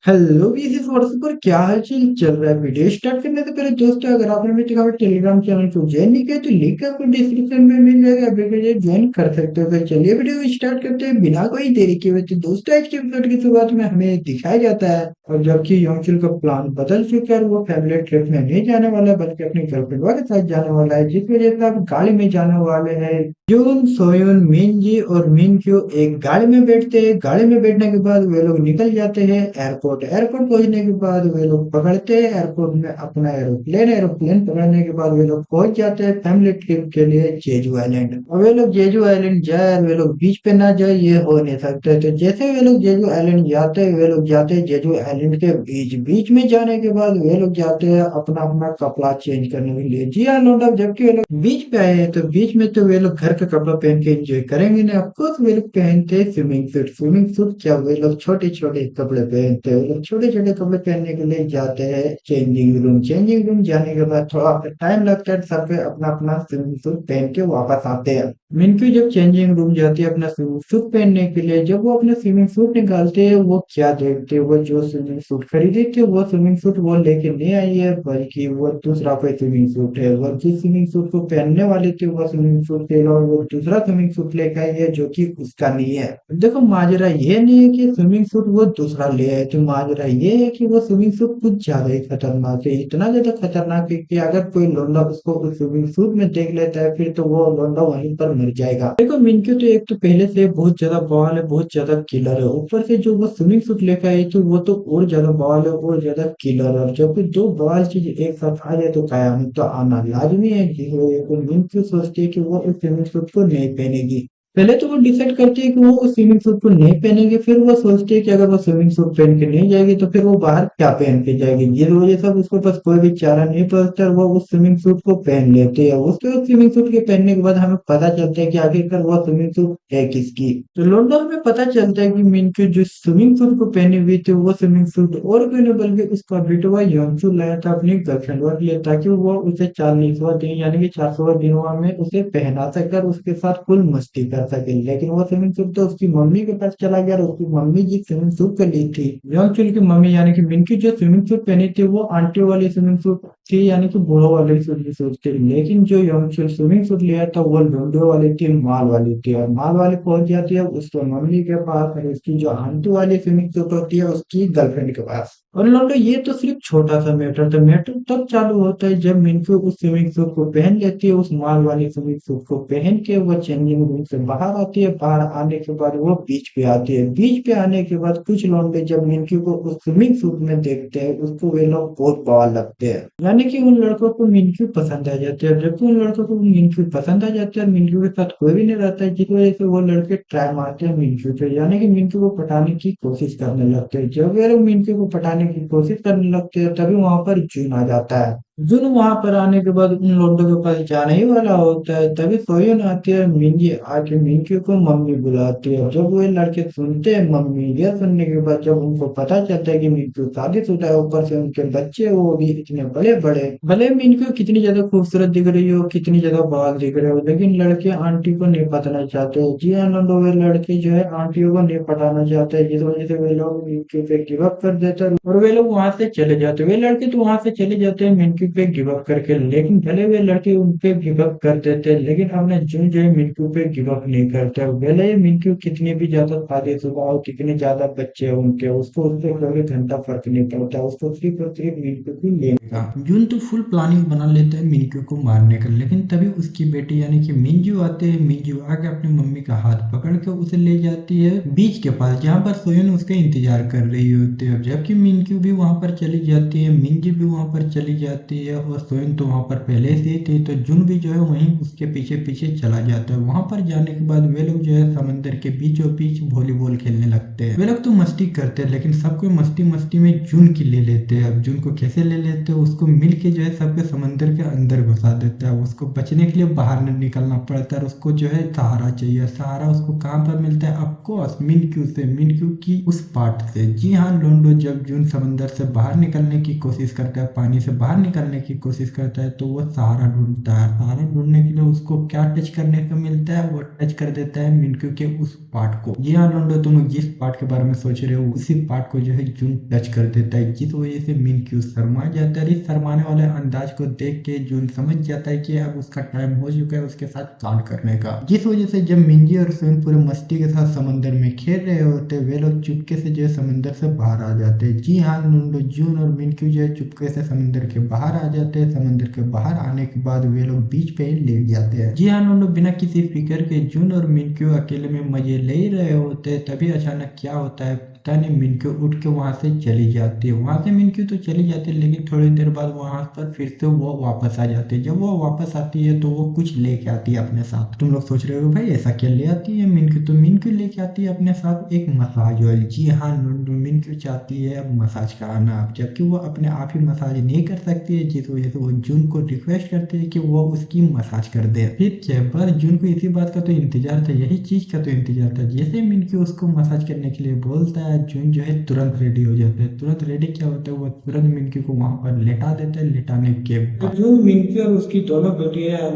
Hello BC force पर क्या हालचाल चल रहा है। वीडियो स्टार्ट करने से पहले दोस्तों, अगर आपने अभी तक हमारे टेलीग्राम चैनल को ज्वाइन नहीं किया तो लिंक आपको डिस्क्रिप्शन में मिल जाएगा, आप ज्वाइन कर सकते हो। तो चलिए वीडियो स्टार्ट करते हैं बिना कोई देरी किए हुए। तो दोस्तों, आज के एपिसोड की शुरुआत में हमें दिखाया जाता है और जबकि योंगचुल का प्लान बदल चुका है, वो फैमिली ट्रिप में नहीं जाने वाला है बल्कि अपनी गर्लफ्रेंड के साथ जाने वाला है, जिस वजह से आप गाड़ी में जाने वाले हैं। जून, सोयुन, मिनजी और मिनक्यू एक गाड़ी में बैठते हैं। गाड़ी में बैठने के बाद वे लोग निकल जाते हैं एयरपोर्ट। एयरपोर्ट पहुंचने के बाद वे लोग पकड़ते हैं एयरपोर्ट में अपना एरोप्लेन। एरोप्लेन पकड़ने के बाद वे लोग पहुंच जाते हैं फैमिली ट्रिप के लिए जेजू आइलैंड। और वे लोग जेजू आइलैंड जाए, वे लोग बीच पे ना जाए ये हो नहीं सकता। तो जैसे वे लोग जेजू आइलैंड जाते हैं, वे लोग जाते हैं जेजू आइलैंड के बीच। बीच में जाने के बाद वे लोग जाते हैं अपना अपना कपड़ा चेंज करने के लिए। जी हाँ लौंडा, जबकि वे लोग बीच पे आए हैं तो बीच में तो वे लोग घर का कपड़ा पहन के एंजॉय करेंगे ना। ऑफकोर्स वे लोग पहनते हैं स्विमिंग सूट। स्विमिंग सूट क्या, वे लोग छोटे छोटे कपड़े पहनते हैं। वे लोग छोटे छोटे कपड़े पहनने के लिए जाते हैं चेंजिंग रूम। चेंजिंग रूम जाने के बाद थोड़ा टाइम लगता है, सब पे अपना अपना स्विमिंग सूट पहन के वापस आते हैं। मिनक्यू जब चेंजिंग रूम जाती है अपना स्विमिंग सूट पहनने के लिए, जब वो अपना स्विमिंग सूट निकालते हैं, वो क्या देखते हैं, वो जो स्विमिंग सूट खरीदे थे वो स्विमिंग सूट वो लेके नहीं आई है, बल्कि वो दूसरा कोई स्विमिंग सूट है। वो जिस स्विमिंग सूट को पहनने वाले थे वो स्विमिंग सूट थे और वो दूसरा स्विमिंग सूट लेके आई है जो कि उसका नहीं है। देखो, माजरा ये नहीं है कि स्विमिंग सूट वो दूसरा ले आए, तो माजरा ये है कि वो स्विमिंग सूट कुछ ज्यादा ही खतरनाक है। इतना ज्यादा खतरनाक है कि अगर कोई लौंडा उसको उस स्विमिंग सूट में देख लेता है फिर तो वो लौंडा वहीं पर मर जाएगा। देखो, मिनक्यू तो एक तो पहले से बहुत ज्यादा बवाल है, बहुत ज्यादा किलर है। ऊपर से जो वो स्विमिंग सूट लेकर आई तो वो तो और ज्यादा बवाल है और ज्यादा किलर है। और जब भी दो बवाल चीज एक साथ आ जाए तो कयामत तो आना लाजमी है। तो मिनक्यू सोचती है कि वो उस स्विमिंग सूट को नहीं पहनेगी। पहले तो वो डिसाइड करती है कि वो उस स्विमिंग सूट को नहीं पहनेगी, फिर वो सोचती है कि अगर वो स्विमिंग सूट पहन के नहीं जाएगी तो फिर वो बाहर क्या पहन के जाएगी। जिस वजह से अब उसके पास कोई भी चारा नहीं बचता और वो उस स्विमिंग सूट को पहन लेती है। उसके उस स्विमिंग सूट के पहनने के बाद हमें पता चलता है कि आखिरकार वो स्विमिंग सूट है किसकी। तो लॉकडाउन में पता चलता है कि मिनक्यू जो स्विमिंग सूट को पहनी हुई थी वो स्विमिंग सूट और कोई नहीं बल्कि उसका बेटवा योंगसू लाया था अपनी गर्लफ्रेंड के लिए, ताकि वो उसे 40वां दिन यानी कि 400वां दिनवा में उसे पहना सके और उसके साथ फुल मस्ती कर सके। लेकिन वो स्विमिंग सूट तो उसकी मम्मी के पास चला गया और उसकी मम्मी जी स्विमिंग सूट को ली थी। योंगचुल की मम्मी यानी कि मिनकी जो स्विमिंग सूट पहनी थी वो आंटी वाली स्विमिंग सूट थी, यानी कि बूढ़ों वाली स्विमिंग सूट थी। लेकिन जो योंगचुल स्विमिंग सूट लिया था वो लुंडो वाली थी, माल वाली थी। और माल वाली पहुंच जाती है उसको मम्मी के पास और उसकी जो आंटी वाली स्विमिंग सूट होती है उसकी गर्लफ्रेंड के पास। और लौंडो, ये तो सिर्फ छोटा सा मैटर था। मैटर तब चालू होता है जब मिनक्यू उस स्विमिंग सूट को पहन लेती है, उस माल वाली स्विमिंग सूट को पहन के वो चेंजिंग रूम से बाहर आती है। बाहर आने के बाद वो बीच पे आती है। बीच पे आने के बाद कुछ लौंडे जब मिनक्यू को उस स्विमिंग सूट में देखते हैं उसको वे लोग बहुत बवाल लगते हैं, यानी कि उन लड़कों को मिनक्यू पसंद आ जाती है। जबकि उन लड़कों को मिनक्यू पसंद आ जाती है और मिनक्यू के साथ कोई भी नहीं रहता है, जिस वजह से वो लड़के ट्राई मारते हैं मिनक्यू पे, यानी कि मिनक्यू को पटाने की कोशिश करने लगते हैं। जब वे लोग मिनक्यू को पटाने की कोशिश करने लगते हैं तभी वहां पर जून आ जाता है। जून वहां पर आने के बाद उन लोगों के पास जाने ही वाला होता है, तभी सोयन आती है। मिंजी आके मिंकी को मम्मी बुलाती है। जब वो लड़के सुनते हैं मम्मी, यह सुनने के बाद जब उनको पता चलता है कि मिंकी शादीशुदा है, ऊपर से उनके बच्चे वो भी इतने बड़े बड़े, भले मिंकी कितनी ज्यादा खूबसूरत दिख रही हो, कितनी ज्यादा बाल दिख रहे हो, लेकिन लड़के आंटी को नहीं पटाना चाहते। जी आनंद, वे लड़के जो है आंटियों को नहीं पटाना चाहते, जिस वजह से वे लोग मिंकी पे गिव अप कर देते हैं और वे लोग वहां से चले जाते हैं। वे लड़के तो वहां से चले जाते हैं मिंकी पे गिव अप करके, लेकिन भले वे लड़के उन पे गिव अप कर देते हैं लेकिन अपने जून जो है मिंटू पे गिव अप नहीं करते। भले ही मिंटू कितनी भी ज्यादा शादीशुदा हो, कितने ज्यादा बच्चे हो उनके, उसको उससे कोई घंटा फर्क नहीं पड़ता। उसको सिर्फ और सिर्फ मिंटू की लेने का। जून तो फुल प्लानिंग बना लेता है मिंटू को मारने का, लेकिन तभी उसकी बेटी यानी कि मिंजू आते हैं। मिंजू आके अपनी मम्मी का हाथ पकड़ के उसे ले जाती है बीच के पास, जहाँ पर सोयन उसका इंतजार कर रही होती है। जबकि मिंक्यू भी वहां पर चली जाती है, मिंजी भी वहां पर चली जाती है और सोयन तो वहां पर पहले से ही थी, तो जुन भी जो है वहीं उसके पीछे पीछे चला जाता है। वहां पर जाने के बाद वे लोग जो है समंदर के बीचों बीच वॉलीबॉल खेलने लगते हैं। वे लोग तो मस्ती करते हैं लेकिन सबको मस्ती मस्ती में जुन की ले लेते हैं। अब जुन को कैसे ले लेते हैं, उसको मिल के जो है सबके समंदर के अंदर घुसा देता है। उसको बचने के लिए बाहर नहीं निकलना पड़ता है, उसको जो है सहारा चाहिए। सहारा उसको कहाँ पर मिलता है, ऑफकोर्स मिनक्यू से, मिनक्यू की उस पार्ट से। जी हाँ लोंडो, जब जून समंदर से बाहर निकलने की कोशिश करता है, पानी से बाहर निकलने करने की कोशिश करता है तो वो सहारा ढूंढता है। सहारा ढूंढने के लिए उसको क्या टच करने को मिलता है, वो टच कर देता है मिनक्यू के उस पार्ट को। जी हाँ लोंडो, तुम लोग जिस पार्ट के बारे में सोच रहे हो उसी पार्ट को जो है जून टच कर देता है, जिस वजह से मिनक्यू शर्मा जाता है। इस शर्माने वाले अंदाज को देख के जून समझ जाता है कि अब उसका टाइम हो चुका है उसके साथ कांड करने का। जिस वजह से जब मिंजी और सुन पूरे मस्ती के साथ समंदर में खेल रहे होते वे लोग चुपके से जो है समंदर से बाहर आ जाते हैं। जी हाँ लोंडो, जून और मिनक्यू जो है चुपके से समंदर के बाहर आ जाते हैं। समंदर के बाहर आने के बाद वे लोग बीच पे ही लेट जाते हैं। जी हाँ लोंडो, बिना किसी फिक्र के जून और मिनक्यू अकेले में मजे ले ही रहे होते हैं। तभी अचानक क्या होता है पता नहीं, मिनक्यू उठ के वहां से चली जाती है। वहां से मिनक्यू तो चली जाती है लेकिन थोड़ी देर बाद वहां पर फिर से वो वापस आ जाती है। जब वो वापस आती है तो वो कुछ लेके आती है अपने साथ। तुम लोग सोच रहे हो भाई ऐसा क्या ले आती है मिनक्यू, तो मिनक्यू लेके आती है अपने साथ एक मसाज ऑयल। जी हाँ मिनक्यू चाहती है अब मसाज कराना, जबकि वो अपने आप ही मसाज नहीं कर सकती है, जिस वजह से वो जून को रिक्वेस्ट करती है कि वो उसकी मसाज कर दे। फिर क्या जून को इसी बात का तो इंतजार था, यही चीज का तो इंतजार था। जैसे मिनक्यू उसको मसाज करने के लिए बोलता है जून जो है तुरंत रेडी हो जाता है। तुरंत रेडी क्या होता है, वो तुरंत मिनक्यू को वहां पर लेटा देता है। लेटाने के बाद जून मिनक्यू और उसकी दोनों बेटियां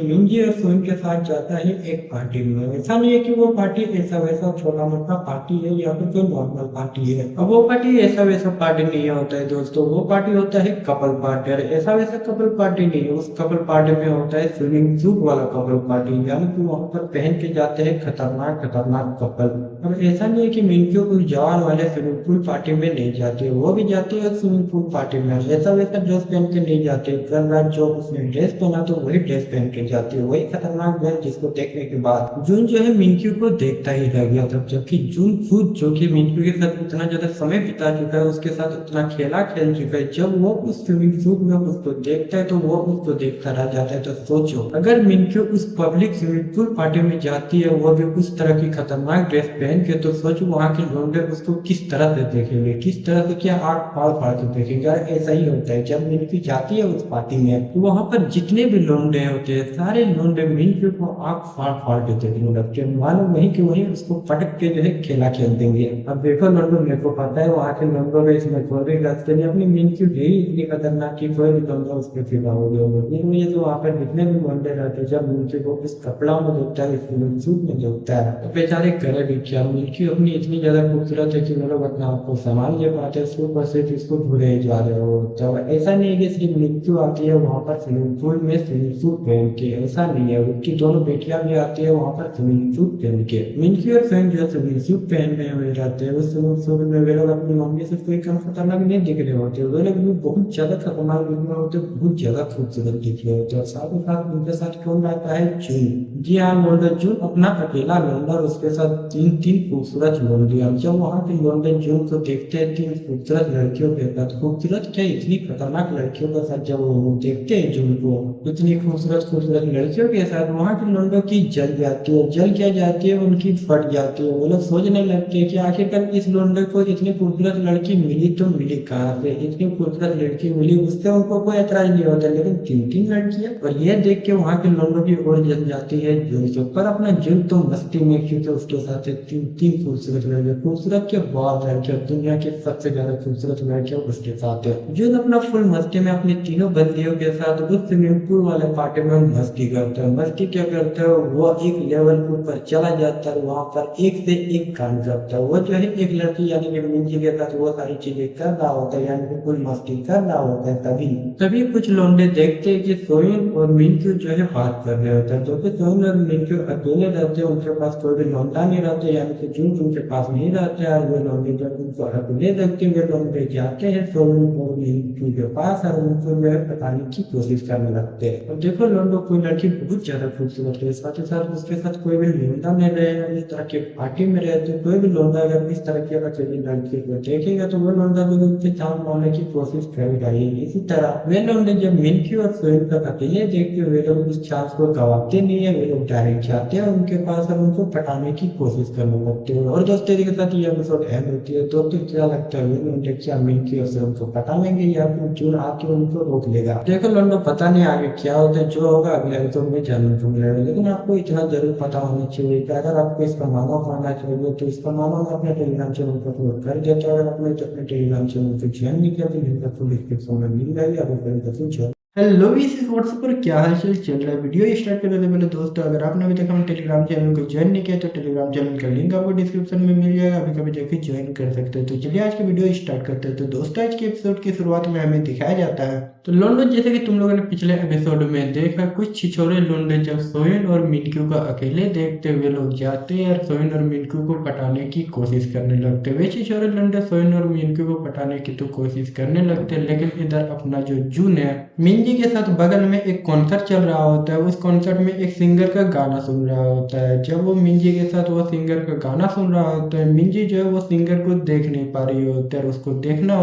मिंजी और सोइन के साथ जाता है एक पार्टी में। ऐसा नहीं है कि वो पार्टी ऐसा वैसा छोटा मोटा पार्टी है या फिर कोई नॉर्मल पार्टी है। अब वो पार्टी ऐसा वैसा पार्टी नहीं होता है दोस्तों, वो पार्टी होता है कपल पार्टी। और ऐसा वैसा कपल पार्टी नहीं है, उस कपल पार्टी में होता है स्विमिंग सूट वाला कपल पार्टी, यानी कि वहां पर पहन के जाते हैं खतरनाक खतरनाक कपल। अब ऐसा नहीं है कि मिनक्यू कोई जवान वाले स्विमिंग पूल पार्टी में नहीं जाती है, वो भी जाती है स्विमिंग पूल पार्टी में। ऐसा वैसा ड्रेस पहन के नहीं जाते, कल रात जो उसने ड्रेस पहना तो वही ड्रेस पहन के जाती है, वही खतरनाक ड्रेस जिसको देखने के बाद जून जो है मिनक्यू को देखता ही रह गया था। जबकि जून खुद जो कि मिनक्यू के साथ उतना ज्यादा समय बिता चुका है, उसके साथ उतना खेला खेल चुका है, जब वो उस स्विमिंग सूट में उसको देखता है तो वो उसको देखता रह जाता है। तो सोचो अगर मिनक्यू उस पब्लिक स्विमिंग पूल पार्टी में जाती है वो भी उस तरह की खतरनाक ड्रेस पहन के, तो सोचो वहां के लौंडे उसको किस तरह से देखेंगे, किस तरह से क्या आग फाड़ फाड़ के देखेंगे। ऐसा ही होता है जब मिनक्यू जाती है उस पार्टी में तो वहां पर जितने भी लौंडे होते हैं सारे लौंडे मिनक्यू को आग फाड़ फाड़ के देखने लगते हैं, मालूम वही कि वही उसको पटक के जो है खेला खेल देंगे। अब देखो लौंडो, मेरे को पता है वहां के लौंडों में इसमें कोई भी रास्ते नहीं, अपनी मिनक्यू ही इतनी खतरनाक की कोई भी लौंडा उसके फिदा हो गया होगा। लेकिन ये तो वहां पर जितने भी लौंडे रहते हैं जब मिनक्यू को इस कपड़ा में देखता है, इस सूट में देखता है तो बेचारे करे भी क्या। मिनक्यू अपनी इतनी ज्यादा खूबसूरत है कि वो लोग अपना आपको संभाल नहीं पाते, उसके ऊपर सिर्फ इसको घूरे जा रहे हो। तो ऐसा नहीं है कि सिर्फ मिनक्यू आती है वहां पर स्विमिंग पूल में स्विमिंग सूट पहन के, ऐसा नहीं है, उनकी दोनों बेटियां भी आती है वहां पर स्विमिंग सूट पहन के। मिनक्यू और फ्रेंड जो स्विमिंग सूट पहने हुए रहते हैं उस स्विमिंग सूट में वे लोग अपनी मम्मी से कोई कम खतरनाक नहीं दिख रहे होते, वे लोग भी बहुत ज्यादा खतरनाक दिख रहे होते, बहुत ज्यादा खूबसूरत दिख रहे होते। और साथ ही साथ उनके साथ कौन रहता है, जून। जी हाँ लोंडा जून अपना अकेला लोंडा और उसके साथ तीन तीन खूबसूरत लोंडियां। जब वहां के लोंडे जून को देखते हैं तीन खूबसूरत लड़कियों के साथ, खूबसूरत क्या इतनी खतरनाक लड़कियों के साथ, जब वो देखते हैं जून को इतनी खूबसूरत खूबसूरत लड़कियों के साथ, वहां के लोंडों की जल जाती है। जल क्या जाती है, उनकी फट जाती है। वो लोग सोचने लगते हैं कि आखिरकार इस लोंडे को इतनी खूबसूरत लड़की मिली तो मिली कहाँ से, इतनी खूबसूरत लड़की मिली उससे उनको कोई एतराज नहीं होता, लेकिन तीन तीन लड़कियां। और ये देख के वहां के लोंडों की और जल जाती है जून से। पर अपना जून तो मस्ती में, क्योंकि उसके साथ तीन तीन खूबसूरत लड़कियां, खूबसूरत के बाद लड़कियां, दुनिया की सबसे ज्यादा खूबसूरत लड़कियां उसके साथ है। जून अपना फुल मस्ती में अपनी तीनों बंदियों के साथ उस स्विमिंग पूल वाले पार्टी में मस्ती करता है। मस्ती क्या करता है, वो एक लेवल के ऊपर चला जाता है, वहां पर एक से एक काम करता है। वो जो है एक लड़की यानी कि मिंजी के साथ वो सारी चीजें कर रहा होता है, यानी कि फुल मस्ती कर रहा होता है। तभी तभी कुछ लौंडे देखते हैं कि सोइन और मिंक्यू जो है बात कर रहे होते हैं। तो फिर सोइन और मिंक्यू अकेले रहते हैं, उनके पास कोई भी लौंडा नहीं रहते, यानी कि जून उनके पास नहीं रहते हैं। वो लौंडे जब उनको अकेले देखते हुए लौंडे जाते हैं सोइन और मिंक्यू के पास और उनको जो है बताने की कोशिश करने लगते हैं। और देखो लौंडो, कोई लड़की बहुत ज्यादा खूबसूरत है, साथ ही साथ उसके साथ कोई भी लौंडा नहीं रहे, इस तरह की पार्टी में रहते कोई भी लौंडा अगर इस तरह की अकेली लड़की को देखेगा तो वो लौंडा भी उससे चांद मारने की कोशिश करेगा ही। इसी तरह वे लौंडे जब मिंक्यू और सोइन को अकेले देखते हुए लोग उस चांस को गवाते नहीं है, वे लोग डायरेक्ट जाते हैं उनके पास और उनको पटाने की कोशिश करने करने लगते हैं। और दोस्तों के साथ ये एपिसोड एंड होती है। दोस्तों क्या लगता है लोंडे क्या मिंकी और से उनको पटा लेंगे या फिर जून आके उनको रोक लेगा? देखो लोंडो, पता नहीं आगे क्या होता है, जो होगा अगले एपिसोड में जानने को मिलेगा। लेकिन आपको इतना जरूर पता होना चाहिए कि अगर आपको इसका मानव पाना चाहिए तो इसका मानव मैं अपने टेलीग्राम चैनल पर अपलोड कर देता हूँ। अगर आपने तो अपने टेलीग्राम चैनल को ज्वाइन नहीं किया तो लिंक आपको डिस्क्रिप्शन में मिल जाएगी, आप ज्वाइन। हेलो इस व्हाट्सएप पर क्या हालचाल चल रहा है। वीडियो स्टार्ट करने से पहले दोस्तों, अगर आपने अभी तक हम टेलीग्राम चैनल को ज्वाइन नहीं किया तो टेलीग्राम चैनल का लिंक आपको डिस्क्रिप्शन में मिल जाएगा, अभी कभी जाके ज्वाइन कर सकते हैं। तो चलिए आज की वीडियो स्टार्ट करते हैं। तो दोस्तों आज के एपिसोड की शुरुआत में हमें दिखाया जाता है तो लोंडो, जैसे कि तुम लोगों ने पिछले एपिसोड में देखा, कुछ छिछोरे लोंडे जब सोइन और मिनक्यू को अकेले देखते हुए लोग जाते हैं और सोइन और मिनक्यू को पटाने की कोशिश करने लगते। वे छिछोरे लोंडे सोइन और मिनक्यू को पटाने की तो कोशिश करने लगते, लेकिन इधर अपना जो जून है मिंजी के साथ बगल में एक कॉन्सर्ट चल रहा होता है। उस कॉन्सर्ट में एक सिंगर का गाना सुन रहा होता है। जब वो मिंजी के साथ वो सिंगर का गाना सुन रहा होता है, मिंजी जो है वो सिंगर को देख नहीं पा रही होती है और उसको देखना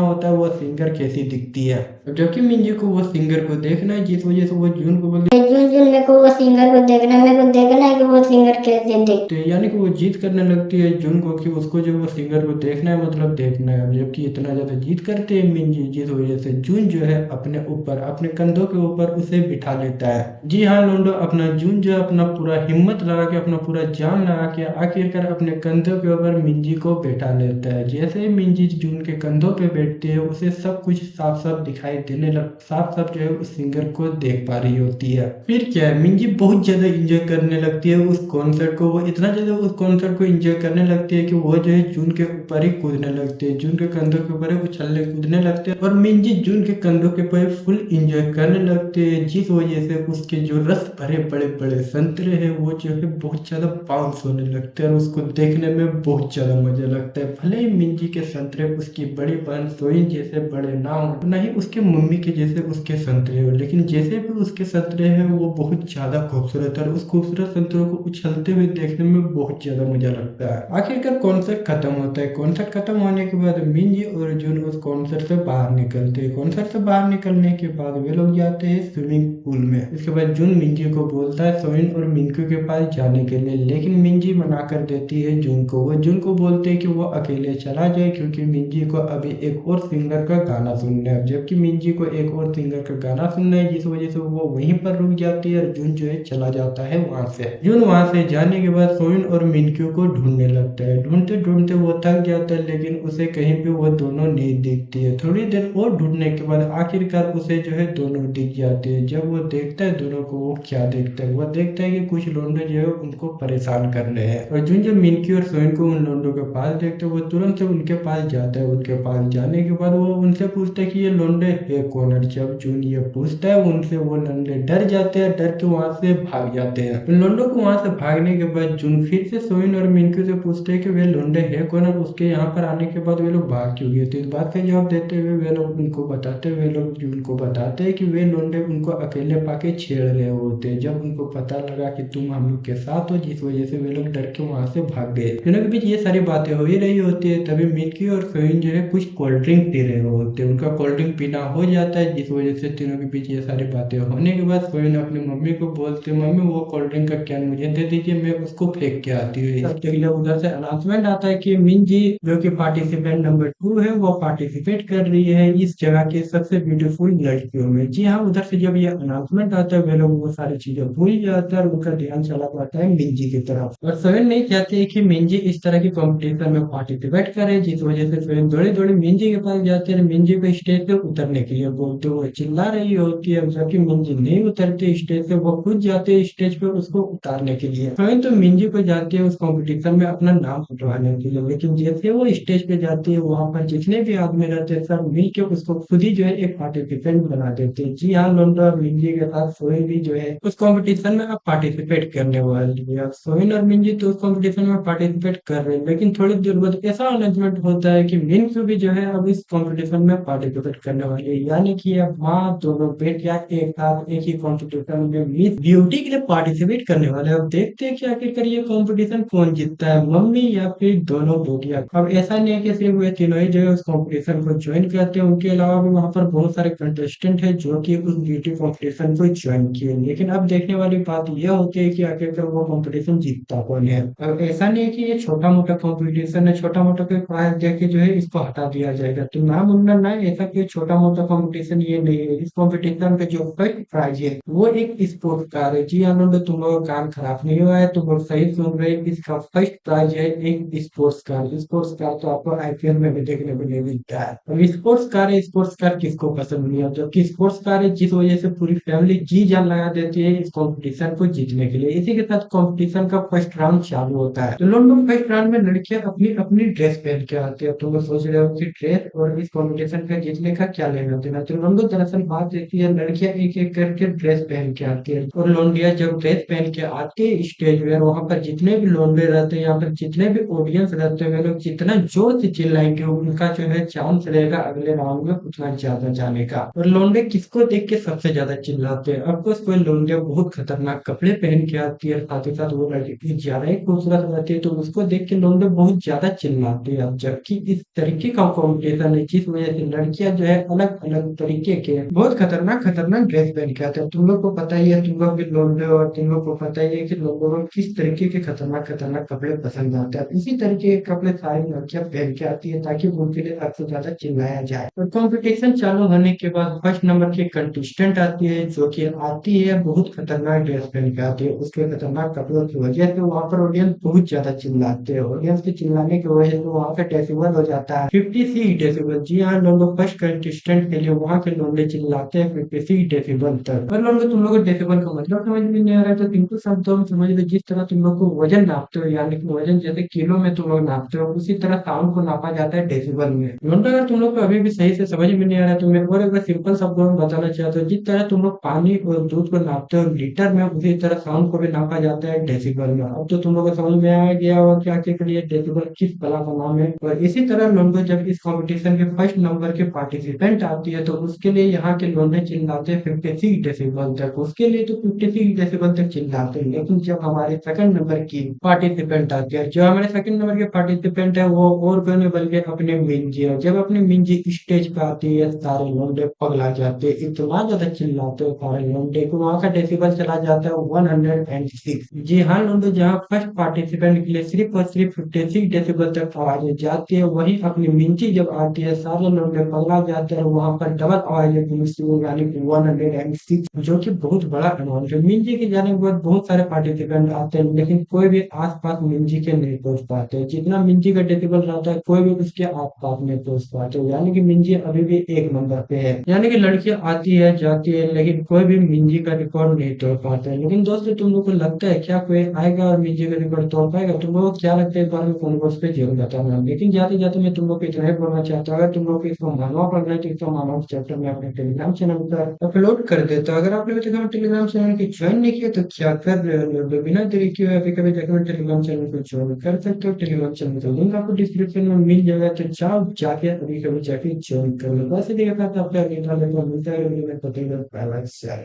होता है वो सिंगर कैसी दिखती है। जबकि मिंजी को वो सिंगर को देखना है, जिस वजह से वो जून को बोलती है, जून जून मेरे को वो सिंगर को देखना है, मेरे को देखना है कि वो सिंगर कैसे दिखते हैं। यानी कि वो जीत करने लगती है जून को कि उसको जो वो सिंगर को देखना है, मतलब देखना है। जबकि इतना ज्यादा जीत करते हैं मिंजी, जिस वजह से जून जो है अपने ऊपर अपने कंधों के ऊपर उसे बिठा लेता है। जी हाँ लोंडो, अपना जून जो है अपना पूरा हिम्मत लगा के, अपना पूरा जान लगा के आखिरकार अपने कंधों के ऊपर मिंजी को बैठा लेता है। जैसे ही मिंजी जून के कंधों पे बैठती है, उसे सब कुछ साफ साफ दिखाई देने लग, साफ साफ जो है उस सिंगर को देख पा रही होती है। फिर क्या है, मिंजी बहुत ज्यादा इंजॉय करने लगती है उस कॉन्सर्ट को। वो इतना ज्यादा उस कॉन्सर्ट को इंजॉय करने लगती है कि वो जो है जून के ऊपर ही कूदने लगती है, जून के कंधों के ऊपर उछलने कूदने लगते हैं और मिंजी जून के कंधों के ऊपर फुल इंजॉय करने लगते हैं। जिस वजह से उसके जो रस भरे बड़े बड़े संतरे हैं वो जो है बहुत ज्यादा बाउंस होने लगते हैं और उसको देखने में बहुत ज्यादा मजा लगता है। भले ही मिंजी के संतरे उसकी बड़ी बहन सोइन जैसे बड़े ना हो, ना ही उसके मम्मी के जैसे उसके संतरे हो, लेकिन जैसे भी उसके संतरे हैं वो बहुत ज्यादा खूबसूरत है और उस खूबसूरत संतरों को उछलते हुए देखने में बहुत ज्यादा मजा लगता है। आखिरकार कॉन्सर्ट खत्म होता है। कॉन्सर्ट खत्म होने के बाद मिंजी और जून उस कॉन्सर्ट से बाहर निकलते हैं। कॉन्सर्ट से बाहर निकलने के बाद वे लोग जाते हैं स्विमिंग पूल में। इसके बाद जून मिंजी को बोलता है सोइन और मिनक्यू के पास जाने के लिए, लेकिन मिंजी मना कर देती है जून को। वो जून को बोलते हैं कि वो अकेले चला जाए क्योंकि मिंजी को अभी एक और सिंगर का गाना सुनना है। जबकि मिंजी को एक और सिंगर का गाना सुनना है, जिस वजह से वो वहीं पर रुक जाती है और जून जो है चला जाता है वहां से। जून वहां से जाने के बाद सोइन और मिनक्यू को ढूंढने लगता है। ढूंढते ढूंढते वो थक जाता है, लेकिन उसे कहीं पे वो दोनों नहीं दिखती है। थोड़ी देर और ढूंढने के बाद आखिरकार उसे जो है दोनों दिख जाते हैं। जब वो देखता है दोनों को, वो क्या देखता है, वो देखता है कि कुछ लोंडे जो है उनको परेशान कर रहे हैं। और जून जब मिनक्यू और सोइन को उन लोंडों के पास देखते हैं, वो तुरंत से उनके पास जाता है। उनके पास जाने के बाद वो उनसे पूछता है कि ये लोंडे है कौन। और जब जून ये पूछता है उनसे, वो लोंडे डर जाते हैं, डर के वहां से भाग जाते हैं। उन लोंडों को वहां से भागने के बाद जून फिर से सोइन और मिनक्यू से पूछते हैं कि वे लोंडे है कौन और उसके यहाँ पर आने के बाद वे लोग भाग क्यों गए। तो इस बात का जवाब देते हुए वे लोग उनको बताते हैं कि वे लोंडे उनको अकेले पाके छेड़ रहे होते हैं। जब उनको पता लगा कि तुम हम लोग के साथ हो, जिस वजह से वे लोग डर के वहां से भाग गए। दोनों के बीच ये सारी बातें हो ही रही होती है, तभी मिनक्यू और सोइन जो है कुछ कोल्ड ड्रिंक पी रहे होते हैं। उनका कोल्ड ड्रिंक पीना हो जाता है, जिस वजह से तीनों के बीच ये सारी बातें होने के बाद सोइन अपनी मम्मी को बोलते, मम्मी वो कोल्ड ड्रिंक का कैन मुझे दे दीजिए, मैं उसको फेंक के आती हूँ। उधर से अनाउंसमेंट आता है कि मिंजी जो कि पार्टिसिपेंट नंबर 2 है, वो पार्टिसिपेट कर रही है इस जगह के सबसे ब्यूटीफुल लड़कियों में। जी हाँ, उधर से जब ये अनाउंसमेंट आता है वे लोग वो सारी चीजें भूल जाते हैं और उनका ध्यान चला पाता है मिंजी की तरफ। और सोइन नहीं चाहते कि मिंजी इस तरह की कंपटीशन में पार्टिसिपेट करे, जिस वजह से सोइन दौड़े दौड़े मिंजी के पास जाते हैं। मिंजी को स्टेज पे उतरने के लिए बोलते हुए चिल्ला रही होती है, जबकि मिंजी नहीं उतरती स्टेज से, वो खुद जाते हैं स्टेज पे उसको उतारने के लिए। सोइन तो मिंजी को जाती है उस कंपटीशन में अपना नाम उठवाने के लिए, लेकिन जैसे वो स्टेज पे जाती है वहां पर जितने भी आदमी रहते हैं सब मिलके उसको खुद ही जो है एक पार्टिसिपेंट बना देते हैं। जी हाँ लोंडा और मिंजी के साथ सोइन भी जो है उस कंपटीशन में अब पार्टिसिपेट करने वाली है। अब सोइन और मिंजी तो उस कंपटीशन में पार्टिसिपेट कर रहे हैं, लेकिन थोड़ी देर बाद ऐसा अनाउंसमेंट होता है कि मिनक्यू भी जो है अब इस कंपटीशन में पार्टिसिपेट करने करने वाली है, यानी कि अब माँ दोनों बेटियां एक साथ एक ही कंपटीशन में मिस ब्यूटी के लिए पार्टिसिपेट करने वाले हैं। अब देखते हैं कि आखिरकार ये कंपटीशन कौन जीतता है, मम्मी या फिर दोनों बेटियां। अब ऐसा नहीं है कि सिर्फ वे तीनों ही जो है उस कंपटीशन को ज्वाइन करते हैं, उनके अलावा भी वहाँ पर बहुत सारे कंटेस्टेंट है जो कि उस ब्यूटी कंपटीशन को ज्वाइन किए। लेकिन अब देखने वाली बात यह होती है कि आखिरकार वो कंपटीशन जीतता कौन है। अब ऐसा नहीं है कि ये छोटा मोटा कंपटीशन है, छोटा मोटा कोई प्राइज देके जो है इसको हटा दिया जाएगा, तो ना मुन्ना ना, ऐसा कोई छोटा मोटा कंपटीशन ये नहीं है। इस कंपटीशन का जो फर्स्ट प्राइज है वो एक स्पोर्ट्स कार है। जी आनंद, तुम लोग का कान खराब नहीं हुआ है, तुम लोग सही सुन रहे हैं। इसका फर्स्ट प्राइज है एक स्पोर्ट्स कार। स्पोर्ट्स कार तो आपको आईपीएल में भी देखने को नहीं मिलता है। अब स्पोर्ट्स कार है, स्पोर्ट्स कार किसको पसंद नहीं है, जबकि स्पोर्ट्स कार है जिस वजह से पूरी फैमिली जी जान लगा देती है इस कंपटीशन को जीतने के लिए। इसी के साथ कंपटीशन का फर्स्ट राउंड चालू होता है। तो लोग फर्स्ट राउंड में लड़कियां अपनी अपनी ड्रेस पहन के आती है। तो वो सोच रहे हो कि ड्रेस और इस कंपटीशन का जीतने का क्या लेना देना। तो लोग दरअसल बात देखती है, लड़कियां एक एक करके ड्रेस पहन के आती है, और लौंडिया जब ड्रेस पहन के आती है स्टेज पे, वहां पर जितने भी लौंडे रहते हैं, यहाँ पर जितने भी ऑडियंस रहते हैं, वे लोग जितना जोर से चिल्लाएंगे उनका जो है चांस रहेगा अगले राउंड में उतना ज्यादा जाने का। और लौंडे किसको देख के सबसे ज्यादा चिल्लाते हैं? अफकोर्स कोई लौंडिया बहुत खतरनाक कपड़े पहन के आती है, साथ ही साथ वो लड़की ज्यादा ही खूबसूरत रहती है, तो उसको देख के लौंडे बहुत ज्यादा चिल्लाते हैं। जबकि इस तरीके का कॉम्पिटिशन है जिस वजह से लड़कियां जो है अलग अलग तरीके के बहुत खतरनाक खतरनाक ड्रेस पहन के आते हैं। तुम लोग को पता ही है, तुम लोग भी लौंडे हो, और तुम लोग को पता ही है कि लोगों को किस तरीके के खतरनाक खतरनाक कपड़े पसंद आते हैं। इसी तरीके के कपड़े सारी लड़कियां पहन के आती है ताकि उनके लिए सबसे ज्यादा चिल्लाया जाए। और कॉम्पिटिशन चालू होने के बाद फर्स्ट नंबर की कंटेस्टेंट आती है, जो कि आती है बहुत खतरनाक ड्रेस पहन के आती है। उसके खतरनाक कपड़ों की वजह से वहाँ पर ऑडियंस बहुत ज्यादा चिल्लाते हैं। ऑडियंस के चिल्लाने की वजह से वहाँ पे डेसिबल हो जाता है 56 डेसिबल। जी हाँ लोगों, फर्स्ट कंटेस्टेंट के लिए वहाँ के लोग चिल्लाते हैं 56 डेसिबल तक। और लोग तुम लोग डेसिबल का मतलब समझ में नहीं आ रहा है तो सिंपल शब्दों में समझ लो, जिस तरह तुम लोग को वजन नापते हो, यानी कि वजन जैसे किलो में तुम लोग नापते हो, उसी तरह साउंड को नापा जाता है डेसिबल में। मतलब अगर तुम लोग को अभी भी सही से समझ में नहीं आ रहा है तो मैं और एक बार सिंपल शब्दों में बताना चाहता हूँ, जिस तरह तुम लोग पानी और दूध को नापते हो लीटर में, उसी तरह साउंड को भी नापा जाता है डेसिबल में। अब तो तुम लोग को समझ में आ गया होगा कि आखिर ये डेसिबल किस कला का नाम है। और इसी तरह लोग जब इस कंपटीशन के फर्स्ट नंबर के पार्टिसिपेंट आती है तो उसके लिए यहाँ के लोग चिल्लाते हैं 56 डेसिबल तक, उसके लिए तो 56 डेसिबल तक चिल्लाते हैं। लेकिन जब हमारे सेकंड नंबर की पार्टिसिपेंट आती है, जो हमारे सेकंड नंबर के पार्टिसिपेंट है वो और कोई नहीं बल्कि अपने मिंजी है। जब अपनी मिंजी स्टेज पे आती है सारे लोंडे पगला जाते हैं, इतना ज्यादा चिल्लाते हैं सारे लोंडे को वहाँ का डेसिबल चला जाता है 106। जी हाँ लोंडे, जहाँ फर्स्ट पार्टिसिपेंट के लिए सिर्फ और सिर्फ 56 डेसिबल तक आवाज जाती है, वही अपनी मिंजी जब आती है सारे लोंडे पगला जाते हैं, वहाँ पर डबल आवाज यानी कि 106, जो कि बहुत बड़ा अमाउंट है। मिंजी के जाने के बाद बहुत सारे पार्टिसिपेंट आते हैं, लेकिन कोई भी आसपास मिंजी के नहीं पहुंच पाते। जितना मिंजी का डेसिबल रहता है कोई भी उसके आसपास नहीं पहुंच पाते, यानी कि मिंजी अभी भी एक नंबर पे है। यानी कि लड़कियां आती है जाती है लेकिन कोई भी मिंजी का रिकॉर्ड नहीं तोड़ पाता है। लेकिन दोस्तों तुम लोग को लगता है क्या कोई आएगा और मिंजी का रिकॉर्ड तोड़ पाएगा? तुम लोग को क्या लगता है, इस बारे में कॉमेंट्स पे जरूर बताना। लेकिन जाते जाते मैं तुम लोग को इतना ही बोलना चाहता हूँ, अगर तुम लोग को इसको मानवा पड़ रहा है तो इसको मानवा चैप्टर में अपने टेलीग्राम चैनल पर अपलोड कर देता हूँ। अगर आपने अभी तक हमारे टेलीग्राम चैनल की ज्वाइन नहीं किया तो क्या कर रहे हो लोग? बिना देरी किए अभी कभी जाकर टेलीग्राम चैनल को ज्वाइन कर सकते हो। टेलीग्राम चैनल का लिंक आपको डिस्क्रिप्शन में मिल जाएगा, तो जाओ जाके अभी कभी जाके ज्वाइन कर लो। वैसे देखा था आपका अगली बार मिलता है, मैं पता पहला से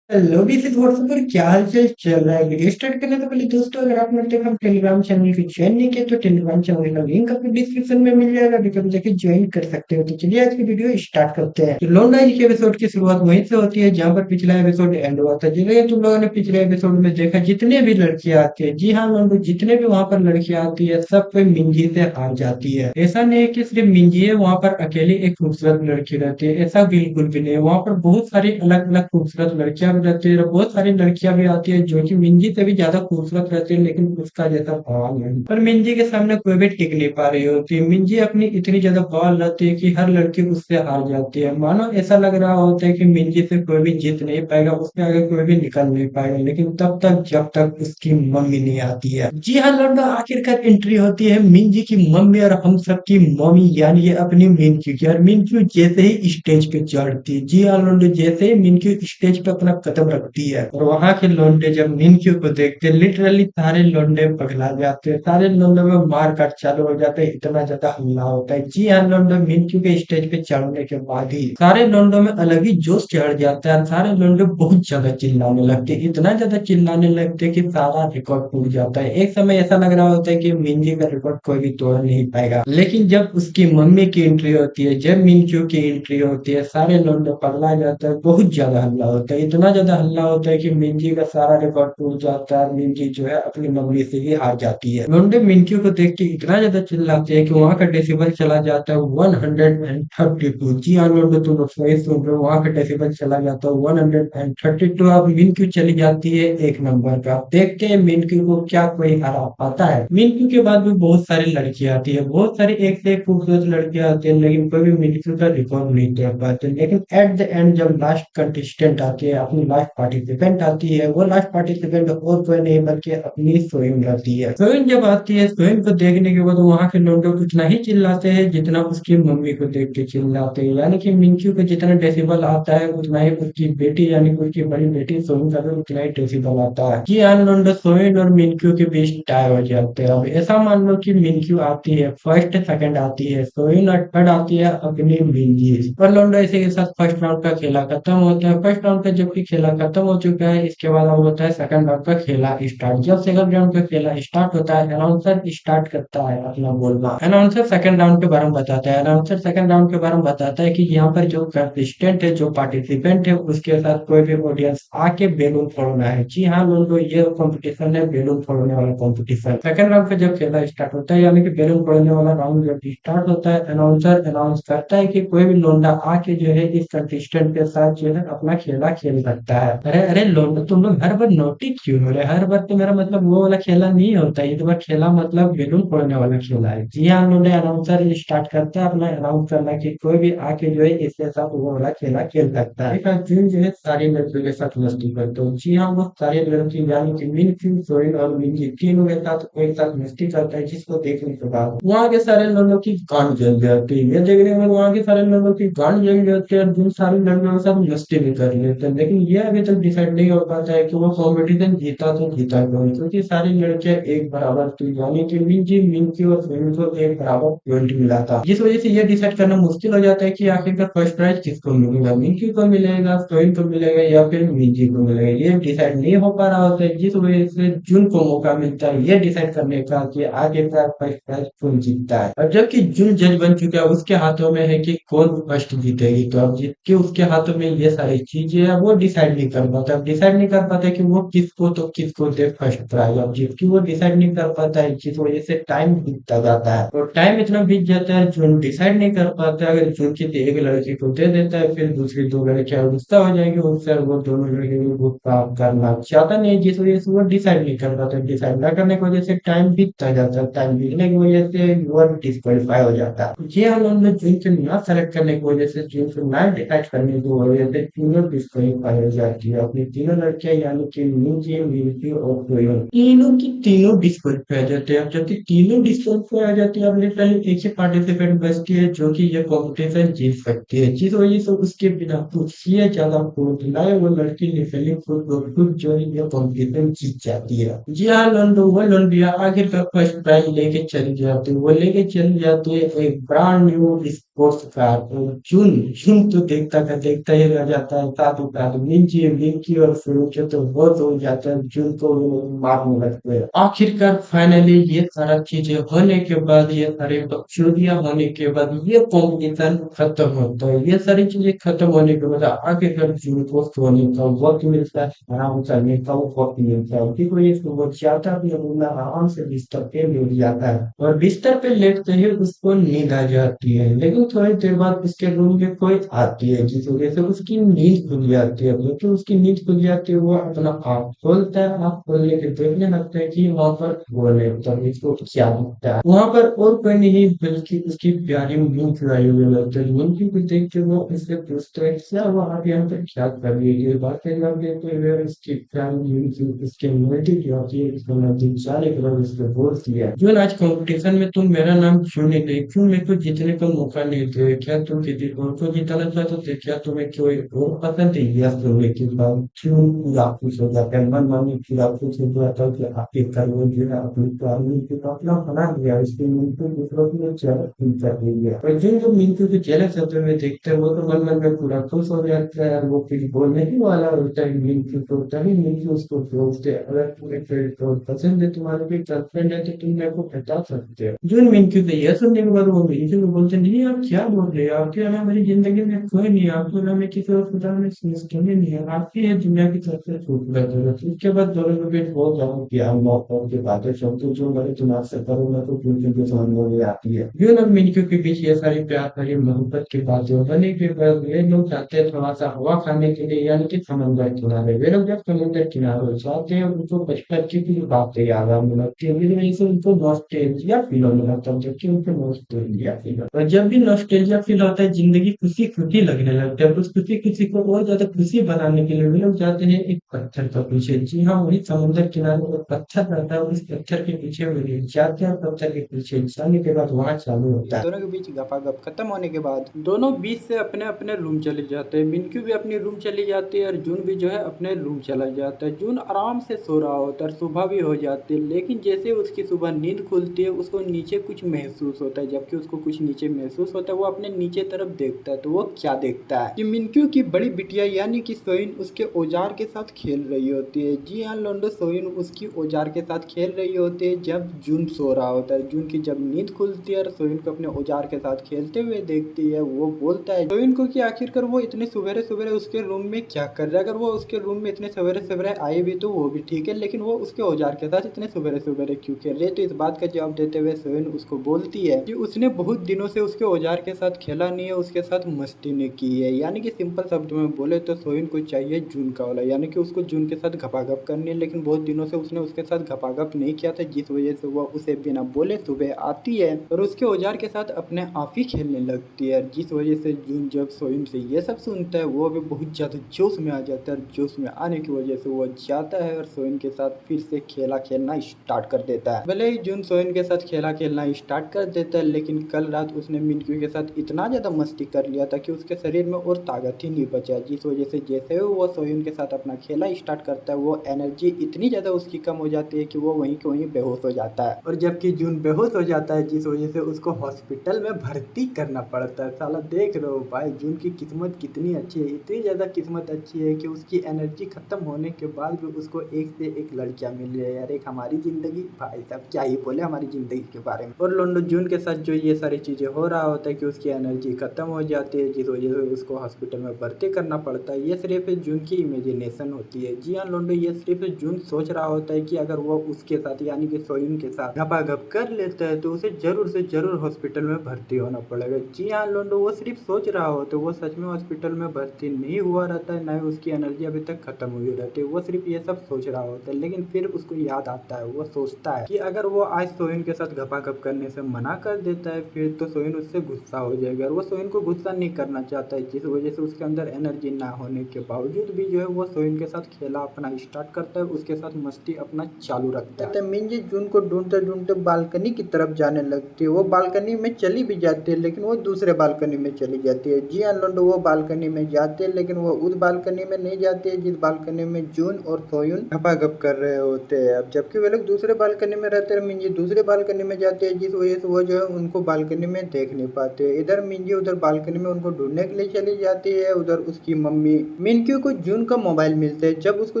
हेलो भी व्हाट्सएप पर क्या हालचाल चल रहा है। वीडियो स्टार्ट करने से पहले दोस्तों, अगर आपने अब तक हम टेलीग्राम चैनल की ज्वाइन नहीं किया तो टेलीग्राम चैनल का लिंक आपको डिस्क्रिप्शन में मिल जाएगा, अभी जाके ज्वाइन कर सकते हो। तो चलिए आज की वीडियो स्टार्ट करते हैं। तो लॉन्ग नाइट के एपिसोड की शुरुआत वहीं से होती है जहां पर पिछला एपिसोड एंड हुआ था। जैसे तुम लोगों ने पिछले एपिसोड में देखा, जितने भी लड़कियां आती है, जी हाँ लोग, जितने भी वहां पर लड़कियां आती है सब कोई मिंजी से हार जाती है। ऐसा नहीं है कि सिर्फ मिंजी है, वहां पर अकेली एक खूबसूरत लड़की रहती है, ऐसा बिल्कुल भी नहीं है। वहां पर बहुत सारी अलग अलग खूबसूरत लड़कियां भी रहती है, बहुत सारी लड़कियां भी आती है जो कि मिंजी से भी ज्यादा खूबसूरत रहती है, लेकिन उसका जैसा बवाल नहीं। पर मिंजी के सामने कोई भी टिक नहीं पा रही होती है। मिंजी अपनी इतनी ज्यादा बवाल रहती है कि हर लड़की उससे हार जाती है। मानो ऐसा लग रहा होता है कि मिंजी से कोई भी जीत नहीं पाएगा, उसके आगे कोई भी निकल नहीं पाएगा। लेकिन तब तक जब तक उसकी मम्मी नहीं आती है। जी हाँ लौंडा, आखिरकार एंट्री होती है मिंजी की मम्मी और हम सब की मम्मी, यानी ये अपनी मिंजू की। और मिंजू जैसे ही स्टेज पे चढ़ती, जी हाँ लौंडा, जैसे ही मिंजू स्टेज पे अपना कदम रखती है और वहां के लोंडे जब मिनक्यू को देखते हैं लिटरली सारे लोंडे पगला जाते हैं, सारे लोंडे में मार काट चालू हो जाता है, इतना ज्यादा हमला होता है। जी हाँ, लोंडे मिनक्यू के स्टेज पे चढ़ने के बाद ही सारे लोंडो में अलग ही जोश चढ़ जाता है, सारे लोंडे बहुत ज्यादा चिल्लाने लगते हैं, इतना ज्यादा चिल्लाने लगते हैं कि सारा रिकॉर्ड टूट जाता है। एक समय ऐसा लग रहा होता है कि मिंजी का रिकॉर्ड कोई भी तोड़ नहीं पाएगा, लेकिन जब उसकी मम्मी की एंट्री होती है, जब मिंजू की एंट्री होती है, सारे लोग पगला जाता है, बहुत ज्यादा हल्ला होता है, इतना ज्यादा हल्ला होता है कि मिंजी का सारा रिकॉर्ड टूट जाता है। मिंजी जो है अपनी मम्मी से ही हार जाती है। लोंडे मिंजू को देख के इतना ज्यादा चिल्लाते हैं कि वहां का डेसिबल चला जाता है 132। जी हाँ लोग, तुम लोग सही सुन रहे हो, वहां का डेसिबल चला जाता है 132। अब मिनक्यू चली जाती है 1 नंबर का। देखते हैं मिनक्यू को क्या कोई हरा पाता है। मिनक्यू के बाद भी बहुत सारी लड़कियां आती है, बहुत सारी एक से एक खूबसूरत लड़कियां आती है, लेकिन कोई भी मिनक्यू का रिकॉर्ड नहीं तोड़ पाते। लेकिन एट द एंड जब लास्ट कंटेस्टेंट आती है, अपनी लास्ट पार्टिसिपेंट आती है, वो लास्ट पार्टिसिपेंट और कोई नहीं बल्कि अपनी सोइम रहती है। सोइम जब आती है, सोइम को देखने के बाद वहां के लोग उतना ही चिल्लाते हैं जितना उसकी मम्मी को देख के चिल्लाते हैं, यानी कि मिनक्यू को जितना डेसिबल आता है उतना ही उसकी बेटी यानी कि उसकी बड़ी बेटी सोइम का भी उतना ही डेसिबल आता है। जी हाँ लोग, सोइम और मिनक्यू के बीच टाई हो जाते हैं। अब ऐसा मान लो कि मिनक्यू आती है फर्स्ट, सेकंड आती है सोइम और थर्ड आती है अपनी मिंजी। और लोग इसी के साथ फर्स्ट राउंड का खेला खत्म होता है। फर्स्ट राउंड का जबकि खेला खत्म हो चुका है, इसके बाद अब होता है सेकंड राउंड का खेला स्टार्ट। जब सेकंड राउंड का खेला स्टार्ट होता है, अनाउंसर स्टार्ट करता है अपना बोलना। अनाउंसर सेकंड राउंड के बारे में बताता है, अनाउंसर सेकंड राउंड के बारे में बताता है कि यहाँ पर जो कंटेस्टेंट है, जो पार्टिसिपेंट है, उसके साथ कोई भी ऑडियंस आके बैलून फोड़ना है। जी हाँ लोगों, ये कंपटीशन है बैलून फोड़ने वाला कंपटीशन। सेकंड राउंड का जब खेला स्टार्ट होता है, यानी कि बैलून फोड़ने वाला राउंड जब स्टार्ट होता है, अनाउंसर अनाउंस करता है कि कोई भी लोंडा आके जो है इस कंटेस्टेंट के साथ जो है अपना खेला खेल सकता है। अरे अरे लोंडा, तुम लोग हर बार नोटी क्यों हो रहे, हर बार तो मेरा मतलब वो वाला खेला नहीं होता, ये तो बार खेला मतलब बैलून फोड़ने वाला खेला है। जी हाँ लोंडे, अनाउंसर स्टार्ट करता है अपना अनाउंस करना कि कोई भी आके जो है इसके साथ वो वाला खेला खेल सकता है। एक अर्जुन जो है सारी लड़कियों के साथ मस्ती करते हो। जी हाँ, वो सारी लड़की यानी कि मिनक्यू, सोइल और मिंजी तीनों के साथ एक साथ मस्ती करता है, जिसको देखने के बाद वहाँ के सारे लोगों की गांड जल जाती है। ये देखने में वहाँ के सारे लोगों की गांड जल जाती है, अर्जुन सारी लड़कियों के साथ मस्ती भी कर लेते हैं। लेकिन ये अभी तक डिसाइड नहीं हो पाता है कि वो कॉम्पिटिशन जीता तो जीता क्यों, क्योंकि सारी लड़कियां एक बराबर थी, यानी कि मिंजी, मिंकी और सोइल को एक बराबर पॉइंट मिला था। जिस वजह से ये डिसाइड करना मुश्किल हो जाता है कि आखिरकार फर्स्ट प्राइज किसको मिलेगा, मिंकी को मिलेगा, सोइल को मिलेगा या फिर मिंजी को मिलेगा। ये डिसाइड नहीं हो पा रहा होता है, जिस वजह से जुन को मौका मिलता है ये डिसाइड करने का कि आखिरकार फर्स्ट प्राइज कौन जीतता है। और जबकि जुन जज बन चुका है, उसके हाथों में है कि कौन फर्स्ट जीतेगी, तो अब जीत के उसके हाथों में ये सारी चीजें है, वो डिसाइड नहीं कर पाता। अब डिसाइड नहीं कर पाता कि वो किसको तो किसको दे फर्स्ट प्राइज। अब जबकि वो डिसाइड नहीं कर पाता है, जिस वजह से टाइम बीतता जाता है और टाइम इतना बीत जाता है, जुन डिसाइड नहीं कर पाता। अगर जुन की एक लड़की को दे देता है, फिर दूसरी 2 लड़कियां गुस्सा हो जाएंगी उससे, और वो दोनों लड़कियों को काम करना चाहता नहीं, जिस वजह से वो डिसाइड नहीं कर पाता। डिसाइड न करने की वजह से टाइम बीतता जाता है, टाइम बीतने की वजह से वो डिस्क्वालीफाई हो जाता है। ये हम लोग ने जुन को ना सेलेक्ट करने की वजह से, जुन को ना डिसाइड करने की वजह से तीनों डिस्क्वालीफाई हो जाती है। अपनी तीनों लड़कियां यानी कि मिंजी, मिल्की और सोयम, तीनों की तीनों डिस्क्वालीफाई हो जाते हैं। अब जबकि तीनों डिस्क्वालीफाई हो जाती है, अब लिटरली एक ही पार्टिसिपेंट बचती है जो कि ये कॉम्पिटिशन जीत सकती है, जिस वजह से उसके बिना कुछ ये ज्यादा वोट लाए वो लड़की लिटरली खुद जो है ये कॉम्पिटिशन जीत जाती है। जी हाँ लोंडो, वो लोंडिया आखिरकार फर्स्ट प्राइज लेके चली जाती है, वो लेके चली जाती है एक ब्रांड न्यू स्पोर्ट्स कार। तो जून जून तो देखता ही रह जाता है, साधु साधु मिंची, मिंकी और फिरोज तो बहुत हो जाता है, जून को वो लोग मारने लगते हैं। आखिरकार फाइनली ये सारा चीजें होने के बाद, ये सारे बकचोदियां होने के बाद ये कॉम्पिटिशन खत्म होता है। ये सारी चीजें खत्म होने के बाद आखिरकार जून को सोने का वक्त मिलता है, आराम करने का वक्त मिलता है, क्योंकि वो चाहता है अपना बंदा आराम से बिस्तर पे लेट जाता है और बिस्तर पे लेटते ही उसको नींद आ जाती है। लेकिन थोड़ी देर बाद उसके रूम में कोई आती है, जिस वजह से उसकी नींद खुल जाती है। लेकिन उसकी नींद खुल जाती है, वो अपना आँख खोलता है, आँख खोलने के देखने लगता है कि वहां पर वो है, तब इसको क्या दिखता है, वहां पर और कोई नहीं बल्कि उसकी प्यारी मिंक लाई हुई लगती है। मिंकी को देख के वो उससे पूछता है क्या वो आप यहाँ पर क्या कर रही है। ये बातें कर देते हुए उसकी प्यारी मिंकी उसके मुंह की होती है, उसको ना दिलचाले के बाद उसको बोलती है, जो आज कंपटीशन में तुम मेरा नाम क्यों नहीं ले, क्यों मेरे को जीतने का मौका नहीं दे, क्या तुम किसी और को जिताना चाहते थे, क्या तुम्हें कोई और पसंद है, यस होने के बाद क्यों पूरा खुश हो जाता है, मन मानी पूरा खुश हो जाता है कि आपके कर्म जो है अपनी प्राणी के तो अपना बना दिया, इसके मिलकर दूसरों की कर दिया। और जिन जो मिलकर के जेलस होते हुए देखते हैं वो तो मन मन में पूरा खुश हो जाता है, और वो कुछ बोलने ही वाला होता है मिलकर, तो तभी मिलकर उसको बोलते हैं, अगर तुम्हें पेड़ तो पसंद है, तुम्हारे भी गर्लफ्रेंड है तो तुम मेरे को बता सकते हो। जो मिनक्यू थे यह सुनने के बाद वो मिनक्यू को बोलते नहीं, आप क्या बोल रहे हो, आपके अलावा मेरी जिंदगी में कोई नहीं है, आपके अलावा मैं किसी और खुदा में सिस्टम ही नहीं है, आपकी है दुनिया की सबसे खूबसूरत। उसके बाद दोनों के बीच बहुत ज्यादा प्यार मोहब्बत की बातें चलती, जो मैंने तुम्हारे से करूँ मैं तो बिल्कुल भी समझ में आती है। यूं ना मिनक्यू के बीच ये सारी प्यार भरी मोहब्बत की बातें होने के बाद वे लोग जाते हैं थोड़ा सा हवा खाने के लिए, यानी कि समंदर किनारे। वे लोग जब समंदर किनारे जाते हैं उनको बचपन की कुछ बातें याद आने लगती है, मेरी वजह से उनको नॉस्टैल्जिया फील होने लगता है, जबकि उनको नॉस्टैल्जिया फील होता है। और जब भी नॉस्टैल्जिया फील होता है जिंदगी खुशी खुशी लगने लगती है, उस खुशी खुशी को और ज्यादा खुशी बनाने के लिए वे लोग जाते हैं एक पत्थर के पीछे। जी हाँ, वही समुद्र किनारे पर पत्थर रहता है, उस पत्थर के पीछे वे लोग जाते हैं, पत्थर के पीछे जाने के बाद वहां चालू होता है। दोनों के बीच गपागप खत्म होने के बाद दोनों बीच से अपने अपने रूम चले जाते हैं। मिनक्यू भी अपनी रूम चली जाती है और जून भी जो है अपने रूम चला जाता है। जून आराम से सो रहा होता है, सुबह भी हो जाती है, लेकिन जैसे उसकी सुबह नींद खुलती है उसको नीचे कुछ महसूस होता है। जबकि उसको कुछ नीचे महसूस होता है, वो अपने नीचे तरफ देखता है तो वो क्या देखता है कि मिनक्यू की बड़ी बिटिया यानी कि सोइन उसके औजार के साथ खेल रही होती है। जी हाँ लोंडो, सोइन उसकी औजार के साथ खेल रही होती है जब जून सो रहा होता है। जून की जब नींद खुलती है और सोइन को अपने औजार के साथ खेलते हुए देखती है, वो बोलता है सोइन को कि आखिरकार वो इतने सवेरे सवेरे उसके रूम में क्या कर रहा है। अगर वो उसके रूम में इतने सवेरे सवेरे आए भी तो वो भी ठीक है, लेकिन वो उसके औजार के साथ इतने सवेरे सवेरे क्यों खेल रहे। तो इस बात का जवाब देते हुए सोइन उसको बोलती है कि उसने बहुत दिनों से उसके औजार के साथ खेला नहीं है, उसके साथ मस्ती नहीं की है। यानी कि सिंपल शब्द में बोले तो सोइन को चाहिए जून का वाला, यानी कि उसको जून के साथ घपाघप करनी है, लेकिन बहुत दिनों से उसने उसके साथ घपाघप नहीं किया था, जिस वजह से वो उसे बिना बोले सुबह आती है और उसके औजार के साथ अपने आप ही खेलने लगती है। जिस वजह से जून जब सोइन से ये सब सुनता है वो भी बहुत ज्यादा जोश में आ जाता है, और जोश में आने की वजह से वो जाता है और सोइन के साथ फिर से खेला खेलना स्टार्ट कर देता है। भले ही जून सोइन के साथ खेला खेलना स्टार्ट कर देता है, लेकिन कल रात उसने मिनक्यू के साथ इतना ज्यादा मस्ती कर लिया था कि उसके शरीर में और ताकत ही नहीं बचा। जिस वजह से जैसे वो सोइन के साथ अपना खेला स्टार्ट करता है वो एनर्जी इतनी ज्यादा उसकी कम हो जाती है कि वो वहीं के वहीं बेहोश हो जाता है। और जबकि जून बेहोश हो जाता है, जिस वजह से उसको हॉस्पिटल में भर्ती करना पड़ता है। साला देख रहे हो भाई जून की किस्मत कितनी अच्छी है, इतनी ज्यादा किस्मत अच्छी है कि उसकी एनर्जी खत्म होने के बाद भी उसको एक से एक लड़कियां मिल रही है। यार एक हमारी जिंदगी, भाई साहब क्या ही बोले हमारी जिंदगी के बारे में। और लोंडो जून के साथ जो ये सारी चीजें हो रहा होता है कि उसकी एनर्जी खत्म हो जाती है, जिस वजह से उसको हॉस्पिटल में भर्ती करना पड़ता है। ये सिर्फ जून की इमेजिनेशन होती है। जी हाँ लोंडो, ये सिर्फ जून सोच रहा होता है कि अगर वो उसके साथ यानी कि सोइन के साथ घपाघप कर लेता है तो उसे जरूर से जरूर हॉस्पिटल में भर्ती होना पड़ेगा। जी हाँ लोंडो, वो सिर्फ सोच रहा होता है, वो सच में हॉस्पिटल में भर्ती नहीं हुआ रहता है, ना ही उसकी एनर्जी अभी तक खत्म हुई रहती है। वो सिर्फ ये सब सोच रहा होता है, लेकिन फिर उसको याद आता है, वो सोचता है कि अगर वो आज सोइन के साथ घपाघप करने से मना कर देता है फिर तो सोइन उससे गुस्सा हो जाएगा, और वो सोइन को गुस्सा नहीं करना चाहता है। जिस वजह से उसके अंदर एनर्जी ना होने के बावजूद भी जो है वो सोइन के साथ खेला अपना स्टार्ट करता है, उसके साथ मस्ती अपना चालू रखता है। मिंजी जून को ढूंढते ढूंढते बालकनी की तरफ जाने लगती है। वो बालकनी में चली भी जाती है, लेकिन वो दूसरे बालकनी में चली जाती है। जी हाँ लोंडो, वो बालकनी में जाते हैं, लेकिन वो उस बालकनी में नहीं जाती है जिस बालकनी में जून और सोयुन घपाघप कर रहे होते हैं। अब जबकि वे लोग दूसरे बालकनी में रहते हैं, मिंजी दूसरे बालकनी में जाते हैं, जिस वजह से वो जो है उनको बालकनी में देख नहीं पाते। इधर मिंजी उधर बालकनी में उनको ढूंढने के लिए चली जाती है। उधर उसकी मम्मी मिनक्यू को जून का मोबाइल मिलता है। जब उसको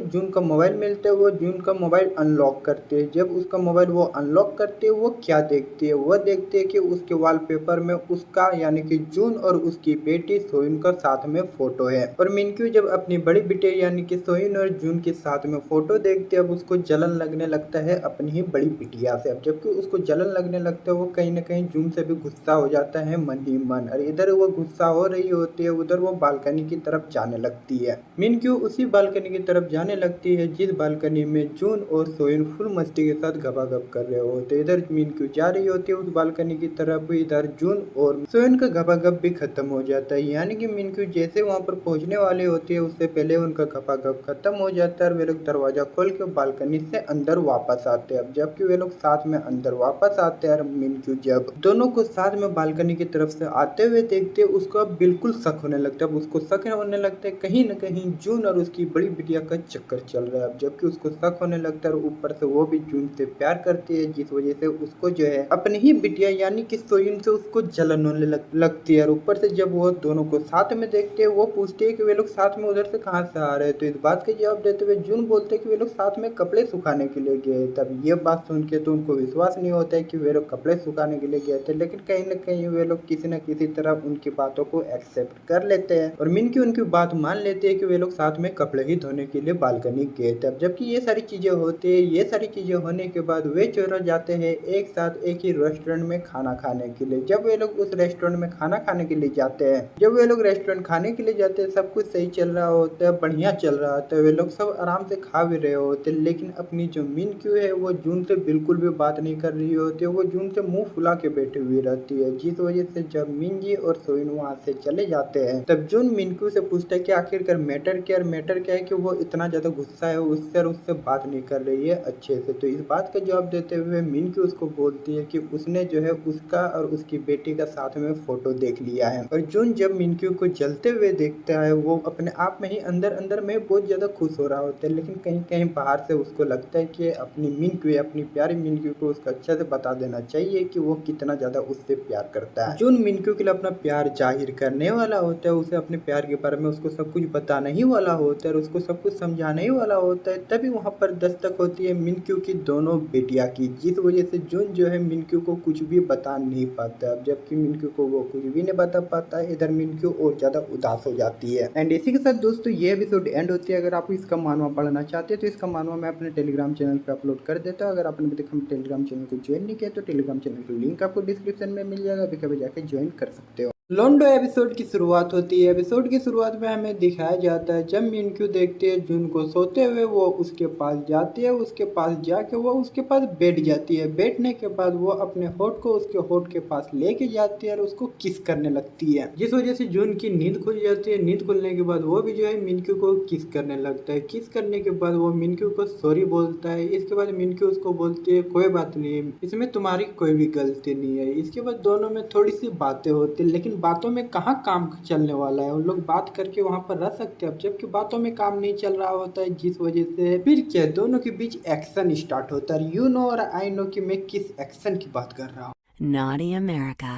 जून का मोबाइल मिलता है वो जून का मोबाइल अनलॉक करते है। जब उसका मोबाइल वो अनलॉक करते है वो क्या देखती है, वो देखते है कि उसके वॉलपेपर में उसका यानी कि जून और उसकी बेटी सोइन का साथ में फोटो है। और मिनक्यू जब अपनी बड़ी बेटी यानी कि सोइन और जून के साथ में फोटो देखते है, अब उसको जलन लगने लगता है अपनी ही बड़ी बिटिया से। अब जबकि उसको जलन लगने लगता है वो कहीं ना कहीं जून से भी गुस्सा हो जाता है मन ही मन, और इधर वो गुस्सा हो रही होती है, उधर वो बालकनी की तरफ जाने लगती है। मिनक्यू उसी बालकनी की तरफ जाने लगती है जिस बालकनी में जून और सोइन फुल मस्ती के साथ घपाघप कर रहे होते। इधर मिनक्यू जा रही होती है उस बालकनी की तरफ, इधर जून और सोइन का घपाघप भी खत्म हो जाता है। यानी कि मिनक्यू जैसे वहां पर पहुंचने वाली होती है उससे पहले उनका घपाघप खत्म हो जाता है और वे लोग दरवाजा खोल के बालकनी से अंदर वापस आते हैं। अब जबकि वे लोग साथ में अंदर वापस आते हैं, मिनक्यू जब दोनों को साथ में बालकनी की तरफ से आते हुए देखते हैं उसको अब बिल्कुल शक होने लगता है। अब उसको शक होने लगता है कहीं न कहीं जून और उसकी बड़ी बिटिया का चक्कर चल रहा है। अब जबकि उसको शक होने लगता है और ऊपर से वो भी जून से प्यार करती है, जिस वजह से उसको जो है अपनी ही बिटिया यानी कि सोइन से उसको जलन होने लगती है। और ऊपर से जब वो दोनों को साथ में देखते हैं, वो पूछते हैं कि वे लोग साथ में उधर से कहाँ से आ रहे हैं। तो इस बात का जवाब देते हुए जून बोलते हैं कि वे लोग साथ में कपड़े सुखाने के लिए गए। तब ये बात सुन के तो उनको विश्वास नहीं होता है कि वे लोग कपड़े सुखाने के लिए गए थे, लेकिन कहीं न कहीं वे लोग किसी न किसी तरह उनकी बातों को एक्सेप्ट कर लेते हैं और मिनकी उनकी बात मान लेते हैं कि वे लोग साथ में कपड़े ही धोने के लिए बालकनी गए थे। अब जबकि ये सारी चीजें होती है, ये सारी चीजें होने के बाद वे चोर जाते हैं एक साथ एक ही रेस्टोरेंट में खाना खाने के लिए। जब वे लोग उस रेस्टोरेंट में खाना खाने के लिए जाते हैं, जब वे लोग रेस्टोरेंट खाने के लिए जाते हैं, सब कुछ सही चल रहा होता है, बढ़िया चल रहा होता है, वे लोग सब आराम से खा भी रहे होते हैं। लेकिन अपनी जो मिनक्यू है वो जून से बिल्कुल भी बात नहीं कर रही होती है, वो जून से मुंह फुला के बैठी हुई रहती है। जिस वजह से जब मिनजी और सोइन वहाँ से चले जाते हैं, तब जून मिनक्यू से पूछता है कि आखिरकार मैटर क्या है कि वो इतना ज्यादा गुस्सा है उससे और उससे बात नहीं कर रही है अच्छे से। तो इस बात का जवाब देते हुए मिनक्यू उसको बोलती है कि उसने जो है उसका और उसकी बेटी का साथ में फोटो देख लिया है। और जून जब मिनक्यू को जलते हुए देखता है, वो अपने आप में ही अंदर अंदर में बहुत ज्यादा खुश हो रहा होता है, लेकिन कहीं कहीं बाहर से उसको लगता है कि अपनी मिनक्यू, अपनी प्यारी मिनक्यू को उसको अच्छे से बता देना चाहिए कि वो कितना ज्यादा उससे प्यार करता है। जून मिनक्यू के लिए अपना प्यार जाहिर करने वाला होता है, उसे अपने प्यार के बारे में उसको सब कुछ बताना ही वाला होता है और उसको सब कुछ समझाने ही वाला होता है। तभी वहाँ पर दस्तक होती है मिनक्यू की दोनों बेटिया की, जिस वजह से जून जो है मिनक्यू को कुछ भी बता नहीं पाता। अब जबकि मिनक्यू को वो कुछ भी नहीं बता पाता है, इधर मिनक्यू और ज्यादा उदास हो जाती है। एंड इसी के साथ दोस्तों ये एपिसोड एंड होती है। अगर आप इसका मानवा पढ़ना चाहते हैं तो इसका मानवा मैं अपने टेलीग्राम चैनल पे अपलोड कर देता हूँ। अगर आपने अभी तक हम टेलीग्राम चैनल को ज्वाइन नहीं किया तो टेलीग्राम चैनल का लिंक आपको डिस्क्रिप्शन में मिल जाएगा, अभी कभी जाके ज्वाइन कर सकते हो। लोंडो एपिसोड की शुरुआत होती है। एपिसोड की शुरुआत में हमें दिखाया जाता है जब मिनक्यू देखती है जून को सोते हुए, वो उसके पास जाती है, उसके पास जाके वो उसके पास बैठ जाती है। बैठने के बाद वो अपने होठ को उसके होठ के पास लेके जाती है और उसको किस करने लगती है, जिस वजह से जून की नींद खुल जाती है। नींद खुलने के बाद वो भी जो है मिनक्यू को किस करने लगता है। किस करने के बाद वो मिनक्यू को सॉरी बोलता है। इसके बाद मिनक्यू उसको बोलती है कोई बात नहीं, इसमें तुम्हारी कोई भी गलती नहीं है। इसके बाद दोनों में थोड़ी सी बातें होती है, लेकिन बातों में कहाँ काम चलने वाला है, उन लोग बात करके वहाँ पर रह सकते हैं। अब जबकि बातों में काम नहीं चल रहा होता है, जिस वजह से फिर क्या दोनों के बीच एक्शन स्टार्ट होता है। यू नो और आई नो कि मैं किस एक्शन की बात कर रहा हूँ। Naughty America.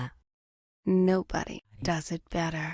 Nobody does it better.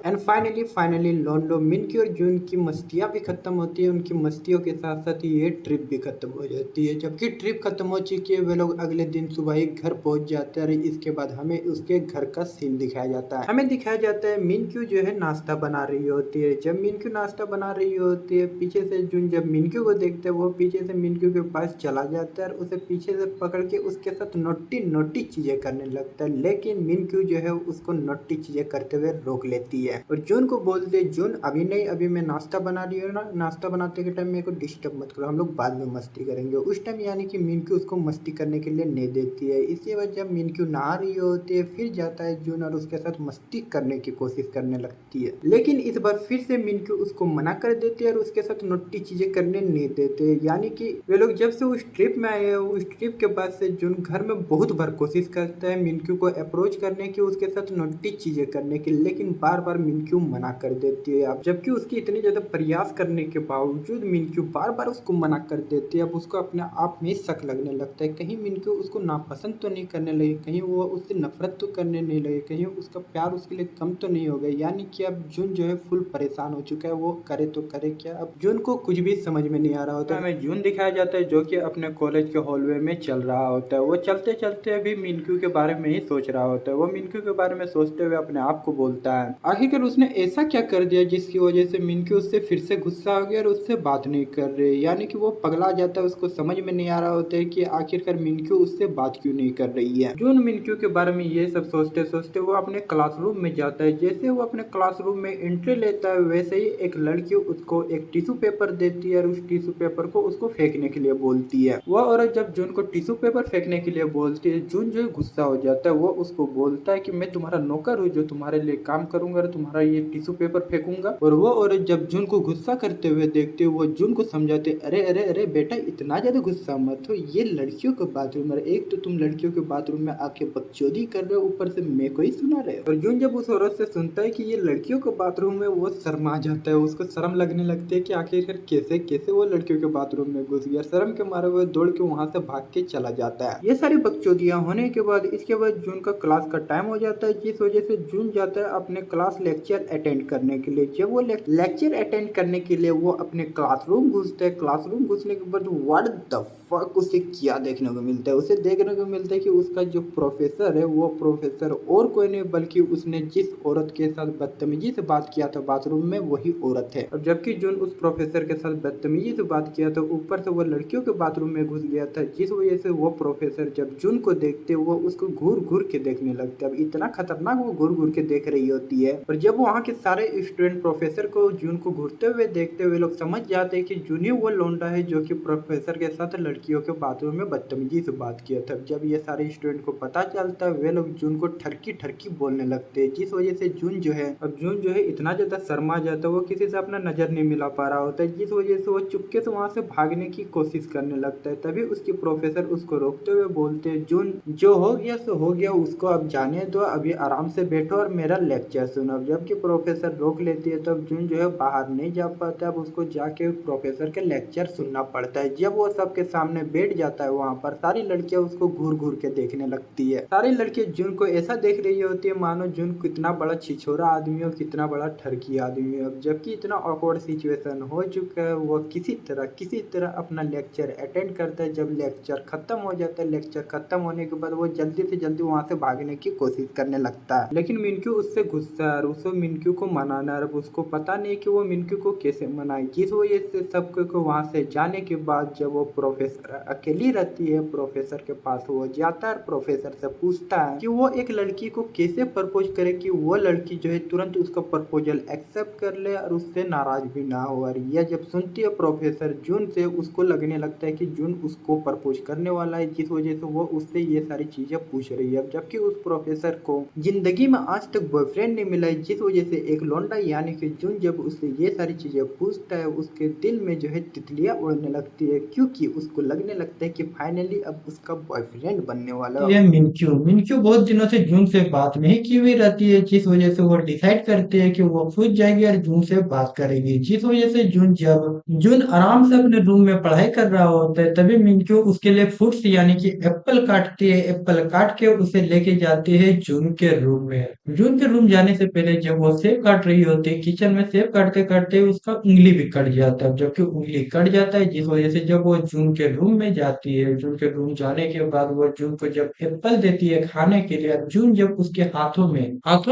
And finally लोंडो मिनक्यू और जून की मस्तियाँ भी खत्म होती है। उनकी मस्तियों के साथ साथ ये ट्रिप भी खत्म हो जाती है। जबकि ट्रिप खत्म हो चुकी है, वे लोग अगले दिन सुबह ही घर पहुंच जाते हैं। और इसके बाद हमें उसके घर का सीन दिखाया जाता है। हमें दिखाया जाता है मिनक्यू जो है नाश्ता बना रही होती है। जब मिनक्यू नाश्ता बना रही होती है, पीछे से जून जब मिनक्यू को देखते हैं, वो पीछे से मिनक्यू के पास चला जाता है और उसे पीछे से पकड़ के उसके साथ नोटी चीजें करने लगता है। लेकिन मिनक्यू जो है उसको नोटी चीजें करते हुए रोक लेती है और जून को बोलते जून अभी नहीं, अभी मैं नाश्ता बना रही हूँ ना, नाश्ता बनाते के टाइम मेरे को डिस्टर्ब मत करो, हम लोग बाद में मस्ती करेंगे। उस टाइम यानी कि मिनक्यू उसको मस्ती करने के लिए नहीं देती है। इसके बाद जब मिनक्यू नहा रही होती है, फिर जाता है जून और उसके साथ मस्ती करने की कोशिश करने लगती है। लेकिन इस बार फिर से मिनक्यू उसको मना कर देती है और उसके साथ नोटी चीजें करने नहीं देते। यानी कि वे लोग जब से उस ट्रिप में आए हैं, उस ट्रिप के बाद से जून घर में बहुत बार कोशिश करता है मिनक्यू को अप्रोच करने की, उसके साथ नोटी चीजें करने की, लेकिन बार बार मिनक्यू मना कर देती है। अब जबकि उसकी इतने ज्यादा प्रयास करने के बावजूद मिनक्यू बार बार उसको मना कर देती है। अब उसको अपने आप में शक लगने लगता है, कहीं मिनक्यू उसको नापसंद तो नहीं करने लगी, कहीं वो उससे नफरत तो करने नहीं लगे, कहीं उसका प्यार उसके लिए कम तो नहीं हो गया। यानी कि अब जून जो है फुल परेशान हो चुका है, वो करे तो करे क्या। अब जून को कुछ भी समझ में नहीं आ रहा होता है। हमें जून दिखाया जाता है जो कि अपने कॉलेज के हॉलवे में चल रहा होता है। वो चलते चलते अभी मिनक्यू के बारे में ही सोच रहा होता है। वो मिनक्यू के बारे में सोचते हुए अपने आप को बोलता है आखिरकार उसने ऐसा क्या कर दिया जिसकी वजह से मिनक्यू उससे फिर से गुस्सा हो गया और उससे बात नहीं कर रही। यानी कि वो पगला जाता है, उसको समझ में नहीं आ रहा होता है कि आखिरकार मिनक्यू उससे बात क्यों नहीं कर रही है। जून मिनक्यू के बारे में ये सब सोचते सोचते वो अपने क्लासरूम में जाता है। जैसे वो अपने क्लासरूम में एंट्री लेता है, वैसे ही एक लड़की उसको एक टिश्यू पेपर देती है और उस टिश्यू पेपर को उसको फेंकने के लिए बोलती है। वो औरत जब जून को टिश्यू पेपर फेंकने के लिए बोलती है, जून जो गुस्सा हो जाता है। वो उसको बोलता है कि मैं तुम्हारा नौकर हूँ जो तुम्हारे लिए काम करूंगा, पर तुम्हारा ये टिश्यू पेपर फेंकूंगा। और वो औरत जब जून को गुस्सा करते हुए देखते वो जून को समझाते, अरे अरे अरे बेटा इतना ज्यादा गुस्सा मत हो, ये लड़कियों का बाथरूम है, एक तो तुम लड़कियों के बाथरूम में आके बकचोदी कर रहे हो, ऊपर से मेरे को ही सुना रहे हो। और जून जब उस औरत से सुनता है कि ये लड़कियों का बाथरूम में, वो शर्मा जाता है, उसको शर्म लगने लगती है कि आखिरकार कैसे कैसे वो लड़कियों के बाथरूम में घुस गया। शर्म के मारे हुए दौड़ के वहां से भाग के चला जाता है। ये सारी बकचोदियां होने के बाद इसके बाद जून का क्लास का टाइम हो जाता है, जिस वजह से जून जाता है अपने क्लास लेक्चर अटेंड करने के लिए। जब वो लेक्चर अटेंड करने के लिए वो अपने क्लासरूम घुसता है, क्लासरूम घुसने के बाद व्हाट द फक उसे क्या देखने को मिलता है, उसे देखने को मिलता है कि उसका जो प्रोफेसर है वो प्रोफेसर और कोई नहीं बल्कि उसने जिस औरत के साथ बदतमीजी से बात किया था बाथरूम में वही औरत है। और जबकि जून उस प्रोफेसर के साथ बदतमीजी से बात किया था, ऊपर से वो लड़कियों के बाथरूम में घुस गया था, जिस वजह से वो प्रोफेसर जब जून को देखते वो उसको घूर घूर के देखने लगते। अब इतना खतरनाक वो घूर घूर के देख रही होती है। और जब वहाँ के सारे स्टूडेंट प्रोफेसर को जून को घूरते हुए देखते हुए लोग समझ जाते हैं कि जून ही वो लौंडा है जो कि प्रोफेसर के साथ लड़कियों के बाथरूम में बदतमीजी से बात किया था। जब ये सारे स्टूडेंट को पता चलता है वे लोग जून को ठरकी ठरकी बोलने लगते हैं, जिस वजह से जून जो है इतना ज्यादा शर्मा जाता है, वो किसी से अपना नजर नहीं मिला पा रहा होता है, जिस वजह से वो चुपके से वहां से भागने की कोशिश करने लगता है। तभी उसके प्रोफेसर उसको रोकते हुए बोलते हैं, जून जो हो गया सो हो गया, उसको अब जाने दो, अभी आराम से बैठो और मेरा लेक्चर सुनो। जबकि प्रोफेसर रोक लेती है तब जून जो है बाहर नहीं जा पाता, अब उसको जाके प्रोफेसर के लेक्चर सुनना पड़ता है। जब वो सबके सामने बैठ जाता है वहाँ पर सारी लड़कियां उसको घूर घूर के देखने लगती है। सारी लड़कियां जून को ऐसा देख रही होती है मानो जून कितना बड़ा छिछोरा आदमी हो, कितना बड़ा ठरकी आदमी हो। जबकि इतना ऑकवर्ड सिचुएशन हो चुका है, वो किसी तरह अपना लेक्चर अटेंड करता है। जब लेक्चर खत्म हो जाता है, लेक्चर खत्म होने के बाद वो जल्दी से जल्दी वहाँ से भागने की कोशिश करने लगता है, लेकिन मिनक्यू उससे गुस्सा है और उसे मिनक्यू को मनाना है। अब उसको पता नहीं कि वो मिनक्यू को कैसे मनाए, जिस वजह से सबको वहाँ से जाने के बाद जब वो प्रोफेसर अकेली रहती है, प्रोफेसर के पास वो जाता है, प्रोफेसर से पूछता है कि वो एक लड़की को कैसे प्रपोज करे कि वो लड़की जो है तुरंत उसका प्रपोजल एक्सेप्ट कर ले और उससे नाराज भी ना हो। और यह जब सुनती है प्रोफेसर जून से, उसको लगने लगता है कि जून उसको प्रपोज करने वाला है, जिस वजह से वो उससे ये सारी चीजें पूछ रही है। जबकि उस प्रोफेसर को जिंदगी में आज तक बॉयफ्रेंड नहीं मिला है, जिस वजह से एक लौंडा यानी कि जून जब उससे ये सारी चीजें पूछता है, उसके दिल में जो है तितलियां उड़ने लगती है, क्योंकि उसको लगने लगता है कि फाइनली अब उसका बॉयफ्रेंड बनने वाला ये मिनक्यू बहुत दिनों से जून से बात नहीं की हुई रहती है, जिस वजह से वो डिसाइड करते हैं कि वो खुद जाएगी और जून से बात करेगी। जिस वजह से जून आराम से अपने रूम में पढ़ाई कर रहा होता है, तभी मिनक्यू उसके लिए फ्रूट्स यानी कि एप्पल काटती है। एप्पल काट के उसे लेके जाती है जून के रूम में। जून के रूम जाने से पहले जब वो सेब काट रही होती है, किचन में सेब काटते काटते उसका उंगली भी कट जाता है। जबकि उंगली कट जाता है, जिस वजह से जब वो जून के रूम में जाती है, जून के रूम जाने के बाद वो जून को जब एप्पल देती है खाने के लिए, जून जब उसके हाथों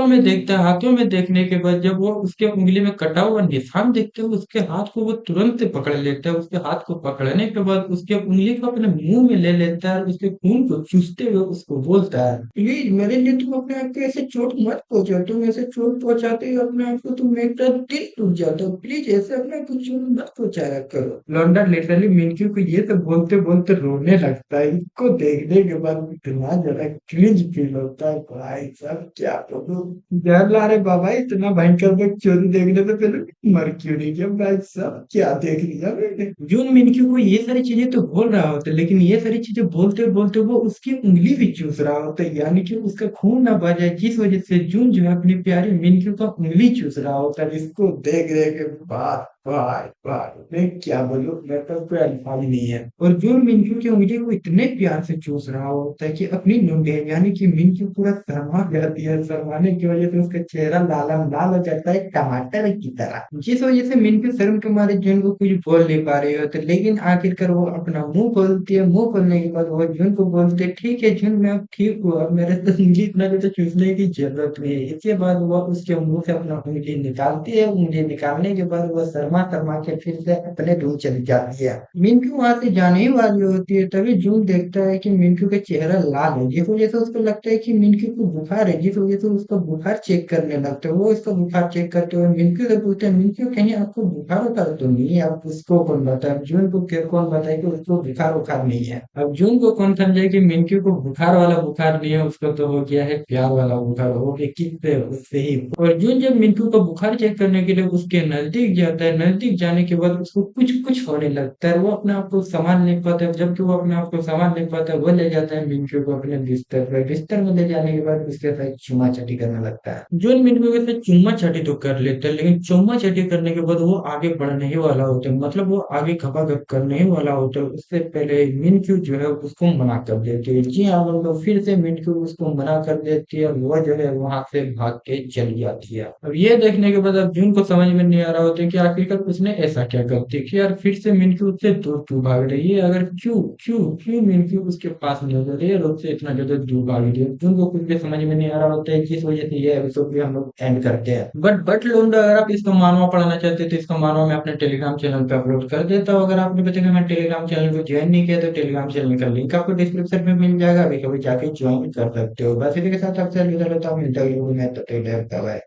में देखता है, हाथों में देखने के बाद जब वो उसके उंगली में कटा हुआ निशान देखते हुए उसके हाथ को वो तुरंत पकड़ लेता है। उसके हाथ को पकड़ने के बाद उसके उंगली को अपने मुंह में ले लेता है और उसके खून को चूसते हुए उसको बोलता है, प्लीज मेरे लिए तुम अपने आप को ऐसे चोट मत पहुंचाओ, तुम ऐसे चोट पहुंचाते हो अपने आप को, तुम एक दिल टूट जाता हो, प्लीज ऐसे अपने आप को चोट मत पहुंचाया करो। लॉन्डा लिटरली मिनक्यू को ये सब बोलते बोलते रोने लगता है। इसको देखने के बाद इतना ज्यादा क्रिंज फील होता है, भाई साहब क्या बोलूं। डर ला रहे बाबा, इतना भयंकर बकचोदी देखने से पहले मर क्यों नहीं गया भाई साहब, क्या देख लिया मैंने। जून मिनक्यू को ये सारी चीजें तो बोल रहा होता है, लेकिन ये सारी चीजें बोलते बोलते वो उसकी उंगली भी चूस रहा होता है, यानी कि उसका खून ना बह जाए, जिस वजह से जून जो है अपनी प्यारी मिनक्यू का उंगली चूस रहा होता है। इसको देखने के बाद भाई भाई मैं क्या बोलूं, मेरे पास कोई अल्फाज नहीं है। और जून मिनक्यू की उंगली को इतने प्यार से चूस रहा होता है कि अपनी नूंढे यानी कि मिनक्यू पूरा शर्मा जाती है। शर्माने की वजह से उसका चेहरा लाल हो जाता है टमाटर की तरह, जिस वजह से मिनक्यू शर्म के मारे जून को कुछ बोल नहीं पा रही होती, लेकिन आखिरकार वो अपना मुंह खोलती है। मुंह खोलने के बाद वो जून को बोलते है, ठीक है जून मैं अब ठीक हूँ, अब मेरे तो उंगली इतना ज्यादा चूसने की जरूरत नहीं है। इसके बाद वो उसके मुंह से अपना उंगली निकालती है। उंगली निकालने के बाद वो शर्मा शर्मा के फिर से अपने रूम चली जाती है। मिंकू वहां से जाने ही वाली होती है, तभी जून देखता है कि मिंकू का चेहरा लाल है, जिस वजह से उसको लगता है कि मिंकू को बुखार है, जिस वजह से उसका बुखार चेक करने लगता है। वो इसका बुखार चेक करते हुए मिंकू से पूछते हैं, मिंकू कहीं आपको बुखार उखार तो नहीं है? अब उसको कौन बताए, जून को कौन बताए कि उसको बुखार उखार नहीं है। अब जून को कौन समझे कि मिंकू को बुखार वाला बुखार नहीं है, उसको तो हो गया है प्यार वाला बुखार, हो गया किससे, उससे ही। और जून जब मिंकू का बुखार चेक करने के लिए उसके नजदीक जाता है, नजदीक जाने के बाद उसको कुछ कुछ होने लगता है, वो अपने आप को संभाल नहीं पाता है। जबकि वो अपने आप को संभाल नहीं पाता है, वो ले जाता है मिंकू को अपने बिस्तर पर। बिस्तर में ले जाने के बाद उसके साथ चुमा चाटी करने लगता है। जून मिंकू के साथ चुम्मा चाटी तो कर लेता है, लेकिन चुम्मा चाटी करने के बाद वो आगे बढ़ने ही वाला होता है, मतलब वो आगे खपाखप करने ही वाला होता है, उससे पहले मिंकू जो है उसको मना कर देती है। जी हाँ, हम लोग फिर से मिंकू उसको मना कर देती है और वो जो है वहां से भाग के चली जाती है। अब ये देखने के बाद अब जून को समझ में नहीं आ रहा होता कि आखिरकार उसने ऐसा क्या गलती की यार, फिर से मिंकू उससे दूर क्यों भाग रही है, अगर क्यों क्यों क्यों मिंकू उसके पास नहीं हो रही है और उससे इतना ज्यादा दूर भाग रही है। जून को कुछ भी समझ में नहीं आ रहा होता है, जिस वजह से ये एपिसोड भी हम लोग एंड करते हैं। बट लोग, अगर आप इसका मानवा पढ़ना चाहते हैं तो इसका मानवा मैं अपने टेलीग्राम चैनल पे अपलोड कर देता हूँ। अगर आपने बच्चे मैं टेलीग्राम चैनल को ज्वाइन नहीं किया तो टेलीग्राम चैनल का लिंक आपको डिस्क्रिप्शन में मिल जाएगा, अभी कभी जाके ज्वाइन कर सकते हो। बस इसी के साथ आपसे अलविदा लेता हूँ, मिलता हूँ मैं तब तक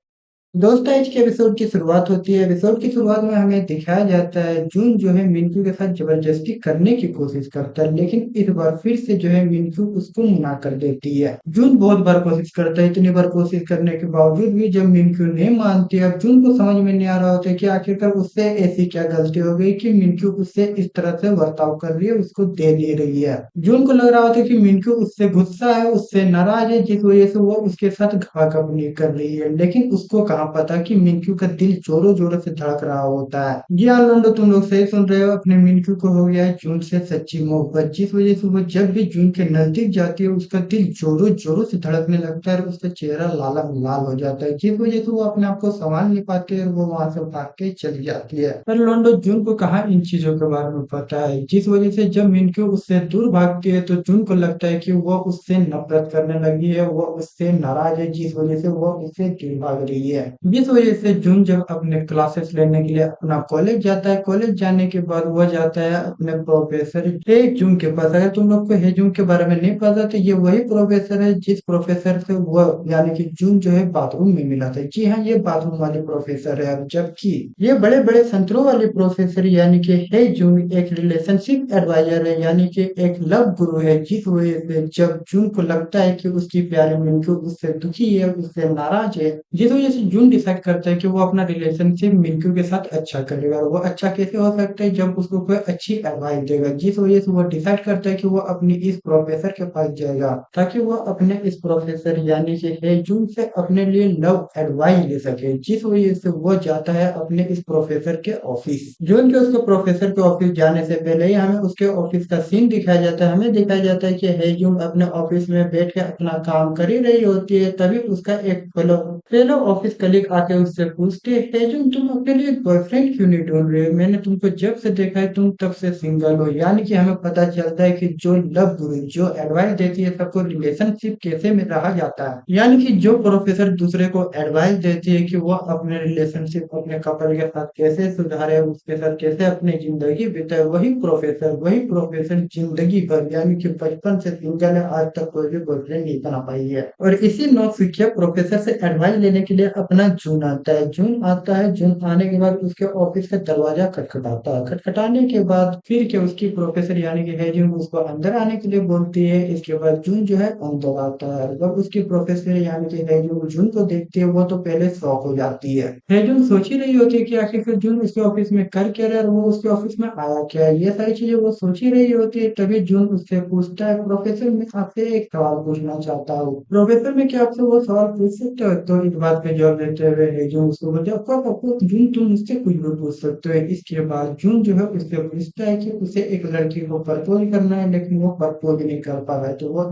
दोस्तों। आज के एपिसोड की शुरुआत होती है। एपिसोड की शुरुआत में हमें दिखाया जाता है जून जो है मिंकू के साथ जबरदस्ती करने की कोशिश करता है, लेकिन इस बार फिर से जो है मिंकू उसको मना कर देती है। जून बहुत बार कोशिश करता है, इतनी बार कोशिश करने के बावजूद भी जब मिंकू नहीं मानती है, अब जून को समझ में नहीं आ रहा होता है कि आखिरकार उससे ऐसी क्या गलती हो गई कि मिंकू उससे इस तरह से बर्ताव कर रही है, उसको दे दे रही है। जून को लग रहा होता है कि मिंकू उससे गुस्सा है, उससे नाराज है, जिस वजह से वो उसके साथ घाघप नहीं कर रही है। लेकिन उसको कहाँ पता कि मिंकू का दिल जोरों जोरों से धड़क रहा होता है। जी हाँ लोंडो, तुम लोग सही सुन रहे हो, अपने मिंकू को हो गया है जून से सच्ची मोहब्बत, जिस वजह से वो जब भी जून के नजदीक जाती है उसका दिल जोरों जोरों से धड़कने लगता है और उसका चेहरा लाल लाल हो जाता है, जिस वजह से वो अपने आप को संभाल नहीं पाती है और वो वहां से भाग के चली जाती है। पर लोंडो, जून को कहाँ इन चीजों के बारे में पता है, जिस वजह से जब मिंकू उससे दूर भागती है तो जून को लगता है कि वो उससे नफरत करने लगी है, वो उससे नाराज है, जिस वजह से वो उससे दूर भाग रही है। जिस वजह से जून जब अपने क्लासेस लेने के लिए अपना कॉलेज जाता है, कॉलेज जाने के बाद वो जाता है अपने प्रोफेसर हे जून के पास। अगर तुम लोग को हे जून के बारे में नहीं पता तो ये वही प्रोफेसर है जिस प्रोफेसर से वो यानी कि जून जो है बाथरूम में मिला था। जी हाँ, ये बाथरूम वाले प्रोफेसर है। अब जबकि ये बड़े बड़े संतरों वाले प्रोफेसर यानी कि हे जून एक रिलेशनशिप एडवाइजर है, यानी कि एक लव गुरु है, जिस वजह से जब जून को लगता है कि उसकी प्यारी मिंकू उससे दुखी है, उससे नाराज है, जिस वजह से जून डिसाइड करता है कि वो अपना रिलेशनशिप मिंकू के साथ अच्छा करेगा। और वो अच्छा कैसे हो सकता है, जब उसको कोई अच्छी एडवाइस देगा, जिस वजह से वो डिसाइड करता है कि वो अपनी इस प्रोफेसर के पास जाएगा ताकि वो अपने इस प्रोफेसर यानी कि हे जून से अपने लिए लव एडवाइस ले सके। जिस वजह से वो जाता है अपने इस प्रोफेसर के ऑफिस। जून के उसके प्रोफेसर के ऑफिस जाने से पहले ही हमें उसके ऑफिस का सीन दिखाया जाता है। हमें दिखाया जाता है कि हे जून अपने ऑफिस में बैठ के अपना काम कर ही रही होती है, तभी उसका एक फेलो ऑफिस कलीग आके उससे पूछते हैं, तेजुन तुम अपने लिए बॉयफ्रेंड क्यों नहीं ढूंढ रहे हो? मैंने तुमको जब से देखा है तुम तब से सिंगल हो। यानी कि हमें पता चलता है कि जो लव गुरु जो एडवाइस देती है सबको रिलेशनशिप कैसे में रहा जाता है, यानी कि जो प्रोफेसर दूसरे को एडवाइस देती है कि वो अपने रिलेशनशिप अपने कपल के साथ कैसे सुधारे, उसके साथ कैसे अपनी जिंदगी बिताए, वही प्रोफेसर जिंदगी भर यानी कि बचपन से सिंगल है, आज तक कोई भी बॉयफ्रेंड नहीं बना पाई है। और इसी नौसिखिया प्रोफेसर से एडवाइस लेने के लिए अपना जून आता है। जून आने के बाद उसके ऑफिस का दरवाजा खटखटाता है। खटखटाने के बाद फिर के उसकी प्रोफेसर यानी कि है जून उसको अंदर आने के लिए बोलती है। इसके बाद जून जो है अंदर आता है। जब उसकी प्रोफेसर यानी कि है जून को देखती है वो तो पहले शॉक हो जाती है जून सोच ही रही होती है कि आखिर जून उसके ऑफिस में कर क्या रहा है और वो उसके ऑफिस में आया क्या है, ये सारी चीजें वो सोच ही रही होती है। तभी जून उससे पूछता है, प्रोफेसर मैं आपसे एक सवाल पूछना चाहता हूँ। प्रोफेसर मैं क्या आपसे वो सवाल पूछ सकते हो? तो इस बात पे जवाब देते हुए जून उसको बोलते हैं, जून तुम मुझसे कुछ भी पूछ सकते हो। इसके बाद जून जो है उससे पूछता है कि उसे एक लड़की को प्रपोज करना है लेकिन वो प्रपोज नहीं कर पा रहा है, तो वो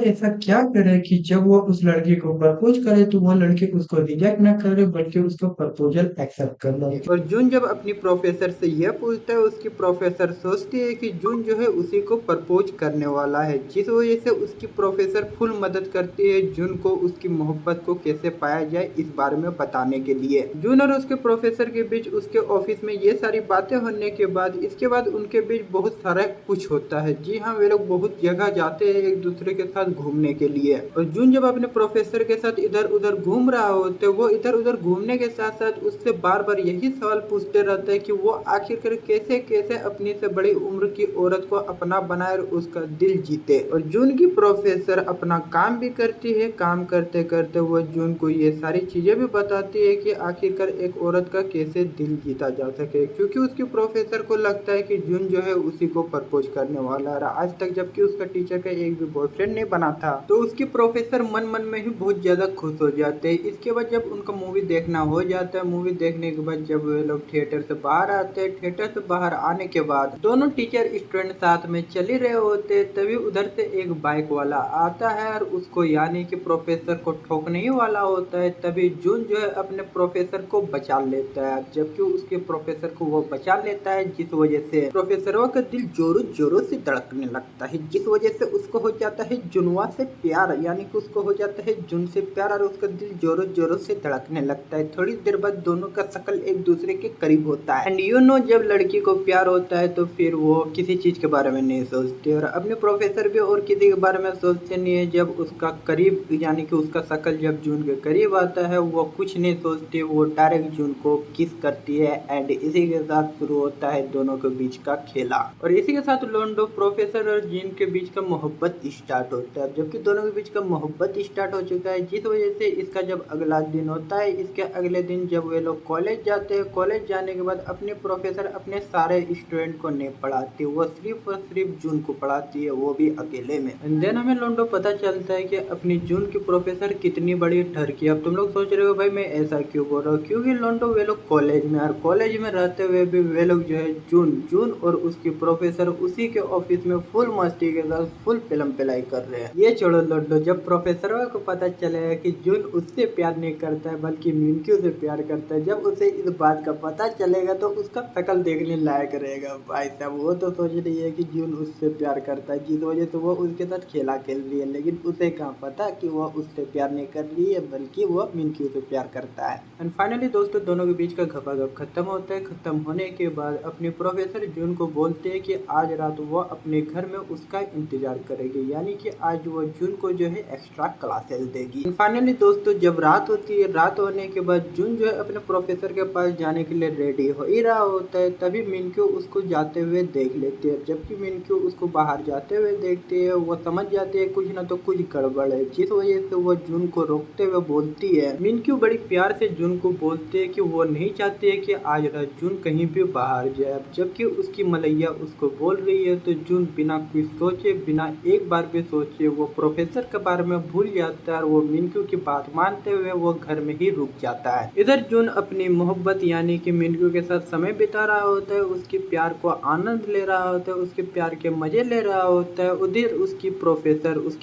ऐसा क्या करे कि जब वो उस लड़की को प्रपोज करे तो वो लड़की उसको रिजेक्ट ना करे बल्कि उसको प्रपोजल एक्सेप्ट कर ले। और जून जब अपनी प्रोफेसर से यह पूछता है, उसकी प्रोफेसर सोचती है कि जून जो है उसी को प्रपोज करने वाला है, जिस वजह से उसकी प्रोफेसर फुल मदद करती है जून को उसकी मोहब्बत को कैसे पाया जाए इस बारे में बताने के लिए। जून और उसके प्रोफेसर के बीच उसके ऑफिस में ये सारी बातें होने के बाद इसके बाद उनके बीच बहुत सारा कुछ होता है। जी हाँ, वे लोग बहुत जगह जाते हैं एक दूसरे के साथ घूमने के लिए। और जून जब अपने प्रोफेसर के साथ इधर उधर घूम रहा होता है, वो इधर उधर घूमने के साथ साथ उससे बार बार यही सवाल पूछते रहते हैं कि वो आखिरकार कैसे कैसे अपनी से बड़ी उम्र की औरत को अपना बनाए और उसका दिल जीते। और जून की प्रोफेसर अपना काम भी करती है। काम करते करते वो जून को ये सारी चीजें भी बताती है कि आखिरकार एक औरत का कैसे दिल जीता जा सके, क्योंकि उसकी प्रोफेसर को लगता है कि जून जो है उसी को प्रपोज करने वाला है आज तक, जबकि उसका टीचर का एक भी बॉयफ्रेंड नहीं बना था। तो उसकी प्रोफेसर मन मन में ही बहुत ज्यादा खुश हो जाते हैं। इसके बाद जब उनका मूवी देखना हो जाता है, मूवी देखने के बाद जब वे लोग थिएटर से बाहर आते हैं, थिएटर से बाहर आने के बाद दोनों टीचर स्टूडेंट साथ में चल ही रहे होते, तभी उधर से एक बाइक वाला आता है और उसको यानी कि प्रोफेसर को ठोकने ही वाला होता है। तभी जून जो है अपने प्रोफेसर को बचा लेता है, जबकि उसके प्रोफेसर को वो बचा लेता है, जिस वजह से प्रोफेसरों का दिल जोरों जोरों से धड़कने लगता है, जिस वजह से उसको हो जाता है जुनवा से प्यार, यानी कि उसको हो जाता है जून से प्यार और उसका दिल जोरों जोरों से धड़कने लगता है। थोड़ी देर बाद दोनों का शक्ल एक दूसरे के करीब होता है। एंड यू नो, जब लड़की को प्यार होता है तो फिर वो किसी चीज के बारे में नहीं सोचती और अपने प्रोफेसर भी और किसी के बारे में सोचते नहीं है। जब उसका करीब यानी कि उसका शक्ल जब जून के करीब आता है, वो कुछ नहीं सोचती, वो डायरेक्ट जून को किस करती है। एंड इसी के साथ शुरू होता है दोनों के बीच का खेला और इसी के साथ लोंडो प्रोफेसर और जीन के बीच का मोहब्बत स्टार्ट होता है। जबकि दोनों के बीच का मोहब्बत स्टार्ट हो चुका है, जिस वजह से इसका जब अगला दिन होता है, इसके अगले दिन जब वे लोग कॉलेज जाते हैं, कॉलेज जाने के बाद अपने प्रोफेसर अपने सारे स्टूडेंट को नहीं पढ़ाती, वो सिर्फ और सिर्फ जून को पढ़ाती है, वो भी अकेले में। देन हमें लोंडो पता चलता है कि अपनी जून की प्रोफेसर कितनी बड़ी ठरकी। अब तुम लोग सोच रहे हो भाई मैं ऐसा क्यों बोल रहा हूँ, क्योंकि लोंडो वे लोग कॉलेज में और कॉलेज में रहते हुए भी वे लोग जो है जून और उसकी प्रोफेसर उसी के ऑफिस में फुल मस्ती के साथ फुल फिल्म पिलाई कर रहे हैं। ये छोड़ो लोंडो, जब प्रोफेसर को पता चलेगा कि जून उससे प्यार नहीं करता है बल्कि मिनक्यू से प्यार करता है, जब उसे इस बात का पता चलेगा तो उसका शक्ल देखने लायक रहेगा। भाई साहब, वो तो सोच रही है कि जून उससे प्यार करता है, जिस वजह से वो उसके साथ खेला खेल रही है, लेकिन उसे कहाँ पता कि वो उससे प्यार नहीं कर रही है बल्कि वो मिनक्यू से प्यार करता है। एंड फाइनली दोस्तों, दोनों के बीच का घपाघप खत्म होता है। खत्म होने के बाद अपने प्रोफेसर जून को बोलते हैं कि आज रात वो अपने घर में उसका इंतजार करेगी, यानी कि आज वो जून को जो है एक्स्ट्रा क्लासेस देगी। फाइनली दोस्तों, जब रात होती है, रात होने के बाद जून जो है अपने प्रोफेसर के पास जाने के लिए रेडी हो ही रहा होता है, तभी मिनक्यू उसको जाते हुए देख लेती है। जबकि मिनक्यू उसको बाहर जाते हुए देखती है, वो समझ जाती है कुछ ना तो कुछ गड़बड़ है, जिस वजह से वो जून को रोकते हुए बोलती है। मिनक्यू बड़ी प्यार से जून को बोलती है कि वो नहीं चाहती है कि आज रात जून कहीं भी बाहर जाए। जबकि उसकी मलैया उसको बोल रही है, तो जून बिना कुछ सोचे, बिना एक बार भी सोचे वो प्रोफेसर के बारे में भूल जाता है और वो मिनक्यू की बात मानते हुए वो घर में ही रुक जाता है। इधर जून अपनी मोहब्बत यानी कि मिनक्यू के साथ समय बिता रहा होता है, उसके प्यार को आनंद ले रहा होता है, उसके प्यार के मजे ले रहा होता है। उधर उसकी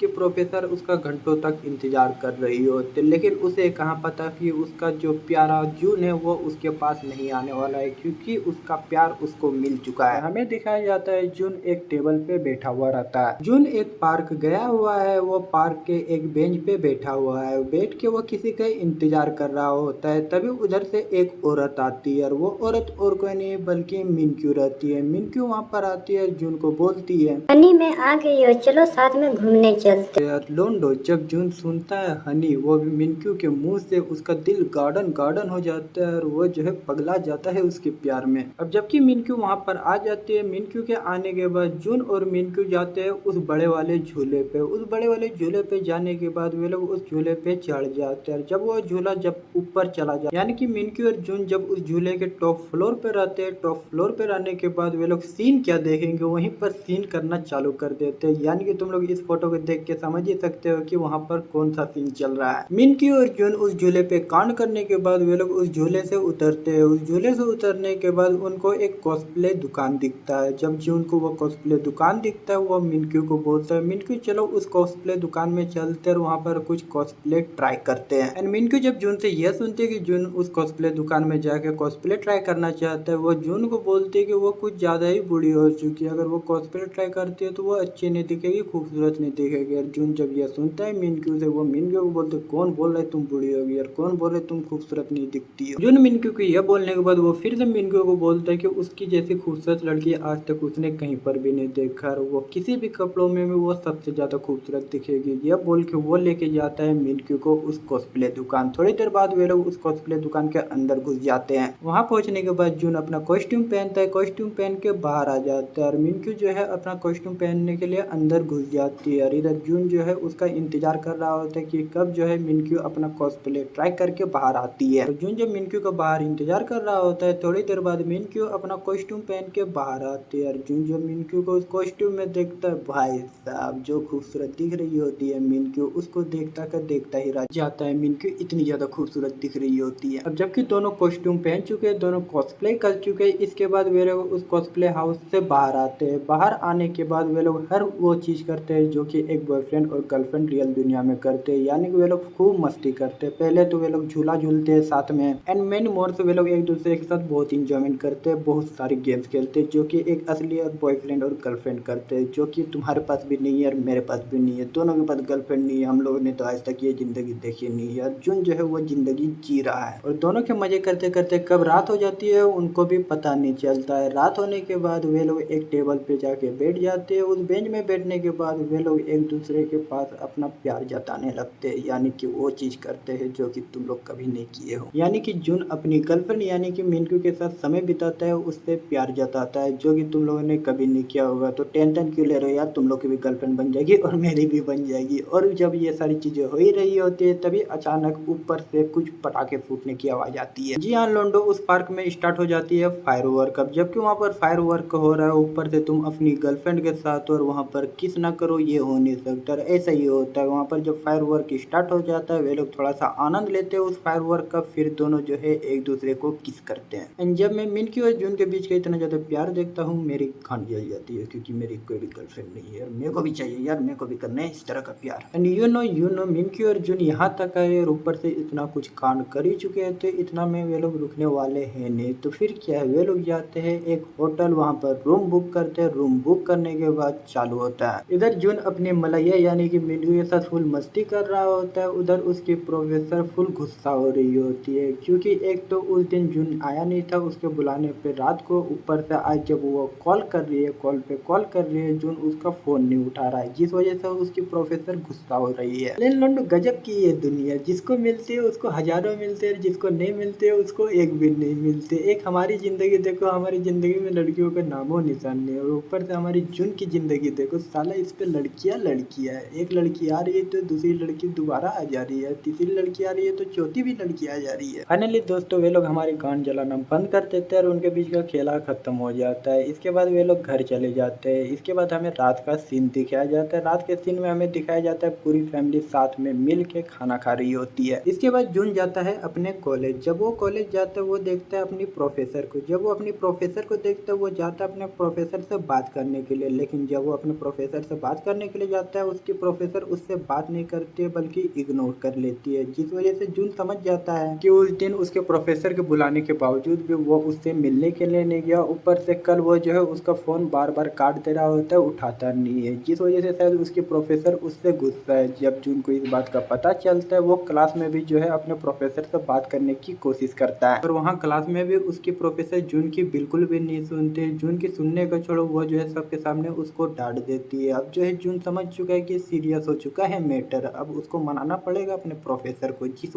प्रोफेसर उसका घंटों तक इंतजार कर रही होती है, लेकिन उसे कहाँ पता कि उसका जो प्यारा जून है वो उसके पास नहीं आने वाला है, क्योंकि उसका प्यार उसको मिल चुका है। हमें दिखाया जाता है जून एक टेबल पे बैठा हुआ रहता है। जून एक पार्क गया हुआ है, वो पार्क के एक बेंच पे बैठा हुआ है, बैठ के वो किसी का इंतजार कर रहा होता है। तभी उधर से एक औरत आती है और वो औरत और कोई नहीं बल्कि मिनक्यू रहती है। मिनक्यू वहाँ पर आती है, जून को बोलती है, हनी मैं आ गई हो, चलो साथ में घूमने चलते। यार लोंडो, जब जून सुनता है हनी, वो भी मिनक्यू के मुंह से, उसका दिल गार्डन गार्डन हो जाता है और वो जो है पगला जाता है उसके प्यार में। अब जबकि मिनक्यू वहाँ पर आ जाती है, मिनक्यू के आने के बाद जून और मिनक्यू जाते हैं उस बड़े वाले झूले पे। उस बड़े वाले झूले पे जाने के बाद वे लोग उस झूले पे चढ़ जाते हैं। जब वो झूला जब ऊपर चला जाए, यानी कि मिनक्यू और जून जब उस झूले के टॉप फ्लोर पे रहते हैं, टॉप फ्लोर पे रहने के बाद वे लोग सीन क्या देखेंगे, वहीं पर सीन करना चालू कर देते हैं। यानी कि तुम लोग इस फोटो को देख के समझ ही सकते हो कि वहाँ पर कौन सा सीन चल रहा है। मिनक्यू और जून उस झूले पे कांड करने के बाद वे लोग उस झूले से उतरते हैं। उस झूले से उतरने के बाद उनको एक कॉस्प्ले दुकान दिखता है। जब जून को वो कॉस्प्ले दुकान दिखता है, वो मिनक्यू को बोलता है, मिनक्यू चलो उस कॉस्प्ले दुकान में चलते हैं, वहाँ पर कुछ कॉस्प्ले ट्राई करते हैं। एंड मिनक्यू जब जून से यह सुनती है कि जून उस कॉस्प्ले दुकान में जाके कॉस्प्ले ट्राई करना चाहता है, वो जून को बोलती है कि वो कुछ ज्यादा ही बूढ़ी हो चुकी है, अगर वो कॉस्प्ले ट्राई करती है तो वो अच्छी नहीं दिखेगी, खूबसूरत नहीं दिखेगी। और जून जब यह सुनता है मिनक्यू से, वो मिनक्यू मिनक्यू को बोलते कौन बोल रहा है तुम बूढ़ी होगी, और कौन बोल रहे तुम खूबसूरत नहीं दिखती हो। जून मिनक्यू को यह बोलने के बाद वो फिर से मिनक्यू को बोलता है कि उसकी जैसी खूबसूरत लड़की आज तक उसने कहीं पर भी नहीं देखा, और वो किसी भी कपड़ों में वो सबसे ज्यादा खूबसूरत दिखेगी। यह बोल के वो लेके जाता है मिनक्यू को उस कॉस्प्ले दुकान। थोड़ी देर बाद वे लोग उस कॉस्प्ले दुकान के अंदर घुस जाते हैं। वहां पहुंचने के बाद जून अपना कॉस्ट्यूम पहनता है, कॉस्ट्यूम पहन के बाहर आ जाता है, और मिनक्यू जो है अपना कॉस्ट्यूम पहनने के लिए अंदर घुस जाती है। और इधर जून जो है उसका इंतजार कर रहा होता है कि कब जो है मिनक्यू अपना कॉस्प्ले ट्राई करके बाहर आती है। तो जून जब मिनक्यू का बाहर इंतजार कर रहा होता है, थोड़ी देर बाद मिनक्यू अपना कॉस्ट्यूम पहन के बाहर आती है, और जून जब मिनक्यू को उस कॉस्ट्यूम में देखता है, भाई साहब जो खूबसूरत दिख रही होती है मिनक्यू, उसको देखता ही रह जाता है। मिनक्यू इतनी ज्यादा खूबसूरत दिख रही होती है। अब जबकि दोनों कॉस्ट्यूम पहन चुके हैं, दोनों कॉस्प्ले कर चुके हैं, इसके बाद वे लोग उस कॉस्प्ले हाउस से बाहर आते हैं। बाहर आने के बाद वे लोग हर वो चीज करते हैं जो कि एक बॉयफ्रेंड और गर्लफ्रेंड रियल दुनिया में करते हैं, यानी कि वे लोग खूब मस्ती करते हैं। पहले तो वे लोग झूला झूलते हैं साथ में, एंड मेनी मोर से वे लोग एक दूसरे के साथ बहुत इंजॉयमेंट करते हैं, बहुत सारे गेम्स खेलते हैं जो कि एक असली बॉयफ्रेंड और गर्लफ्रेंड करते हैं, जो कि तुम्हारे पास भी नहीं है और मेरे पास भी नहीं है, दोनों के पास गर्लफ्रेंड नहीं है। हम लोगों ने तो आज तक ये जिंदगी देखी नहीं है। अर्जुन जो है वो जिंदगी जी रहा है, और दोनों के मजे करते करते कब रात हो जाती है उनको भी पता नहीं चलता है। रात होने के बाद वे लोग एक टेबल पे जाके बैठ जाते हैं। उस बेंच में बैठने के बाद वे लोग एक दूसरे के पास अपना प्यार जताने लगते हैं, यानी कि वो चीज करते हैं जो कि तुम लोग कभी नहीं किए हो। यानी कि जून अपनी गर्लफ्रेंड यानी कि मिनक्यू के साथ समय बिताता है, उससे प्यार जताता है, जो कि तुम लोगों ने कभी नहीं किया होगा। तो टेंशन क्यों ले रहे हो यार, तुम लोग की भी गर्लफ्रेंड बन जाएगी और मेरी भी बन जाएगी। और जब ये सारी चीजें हो ही रही होती है, तभी अचानक ऊपर से कुछ पटाखे फूटने की आवाज आती है। जी हाँ लोंडो, उस पार्क में स्टार्ट हो जाती है फायर वर्क। अब जबकि वहाँ पर फायर वर्क हो रहा है, ऊपर से तुम अपनी गर्लफ्रेंड के साथ और वहाँ पर किस ना करो, ये हो नहीं सकता। ऐसा ही होता है वहाँ पर जब फायर वर्क स्टार्ट हो जाता है, वे लोग थोड़ा सा आनंद लेते हैं उस फायर वर्क का, फिर दोनों जो है एक दूसरे को किस करते हैं। एंड जब मैं मिनक्यू और जून के बीच का इतना ज्यादा प्यार देखता हूँ, मेरी खान जल जाती है, क्योंकि मेरी कोई भी गर्लफ्रेंड नहीं है। मेरे को भी चाहिए यार, मेरे को भी करना है इस तरह का प्यार। एंड यू नो मिनक्यू और जून यहाँ तक आए और ऊपर से इतना कुछ कांड कर ही चुके हैं, तो इतना में वे लोग रुकने वाले हैं नहीं। तो फिर क्या है, वे लोग जाते हैं एक होटल, वहाँ पर रूम बुक करते हैं। रूम बुक करने के बाद चालू होता है, इधर जून अपने मलैया यानी कि मिनक्यू के साथ फुल मस्ती कर रहा होता है, उधर उसकी प्रोफेसर फुल गुस्सा हो रही होती है, क्योंकि एक तो उस दिन जून आया नहीं था उसके बुलाने पे रात को, ऊपर से आज जब वो कॉल कर रही है, कॉल पे कॉल कर रही है, जून उसका फोन नहीं उठा रहा है, जिस वजह से उसकी प्रोफेसर गुस्सा हो रही है। लेकिन लंडू गजब की ये दुनिया, जिसको मिलते है उसको हजारों मिलते हैं, जिसको नहीं मिलते है उसको एक भी नहीं मिलते। एक हमारी जिंदगी देखो, हमारी जिंदगी में लड़कियों का नामो निशान नहीं है, और ऊपर से हमारी जून की जिंदगी देखो, साला इस पे लड़कियां है। एक लड़की आ रही है तो दूसरी लड़की दोबारा आ जा रही है, तीसरी लड़की आ रही है तो चौथी भी लड़की आ जा रही है। फाइनली दोस्तों वे लोग हमारे गांड जलाना बंद कर देते हैं और उनके बीच का खेला खत्म हो जाता है। इसके बाद वे लोग घर चले जाते हैं। इसके बाद हमें रात का सीन दिखाया जाता है। रात के सीन में हमें दिखाया जाता है पूरी फैमिली साथ में मिल के खाना खा रही होती है। इसके बाद जून जाता है अपने कॉलेज। जब वो कॉलेज जाता है वो देखता है अपनी प्रोफेसर को। जब वो अपनी प्रोफेसर को देखता है वो जाता है अपने प्रोफेसर से बात करने के लिए, लेकिन जब वो अपने प्रोफेसर से बात करने के लिए जाता है उसकी प्रोफेसर उससे बात नहीं करती है बल्कि इग्नोर कर लेती है, जिस वजह से जून समझ जाता है कि उस दिन उसके प्रोफेसर के बुलाने के बावजूद भी वो उससे मिलने के लिए नहीं गया। ऊपर से कल वो जो है उसका फोन बार बार काट दे रहा होता है, उठाता नहीं है, जिस वजह से शायद उसकी प्रोफेसर उससे गुस्सा है। जब जून को इस बात का पता चलता है वो क्लास में भी जो है अपने प्रोफेसर से बात करने की कोशिश करता है, और वहाँ क्लास में भी उसकी प्रोफेसर जून की बिल्कुल भी नहीं सुनते। जून की सुनने का छोड़ो, वो जो है सबके सामने उसको डांट देती है। अब जो है जून समझ चुका है कि सीरियस हो चुका है मैटर, अब उसको मनाना पड़ेगा अपने प्रोफेसर को, जिस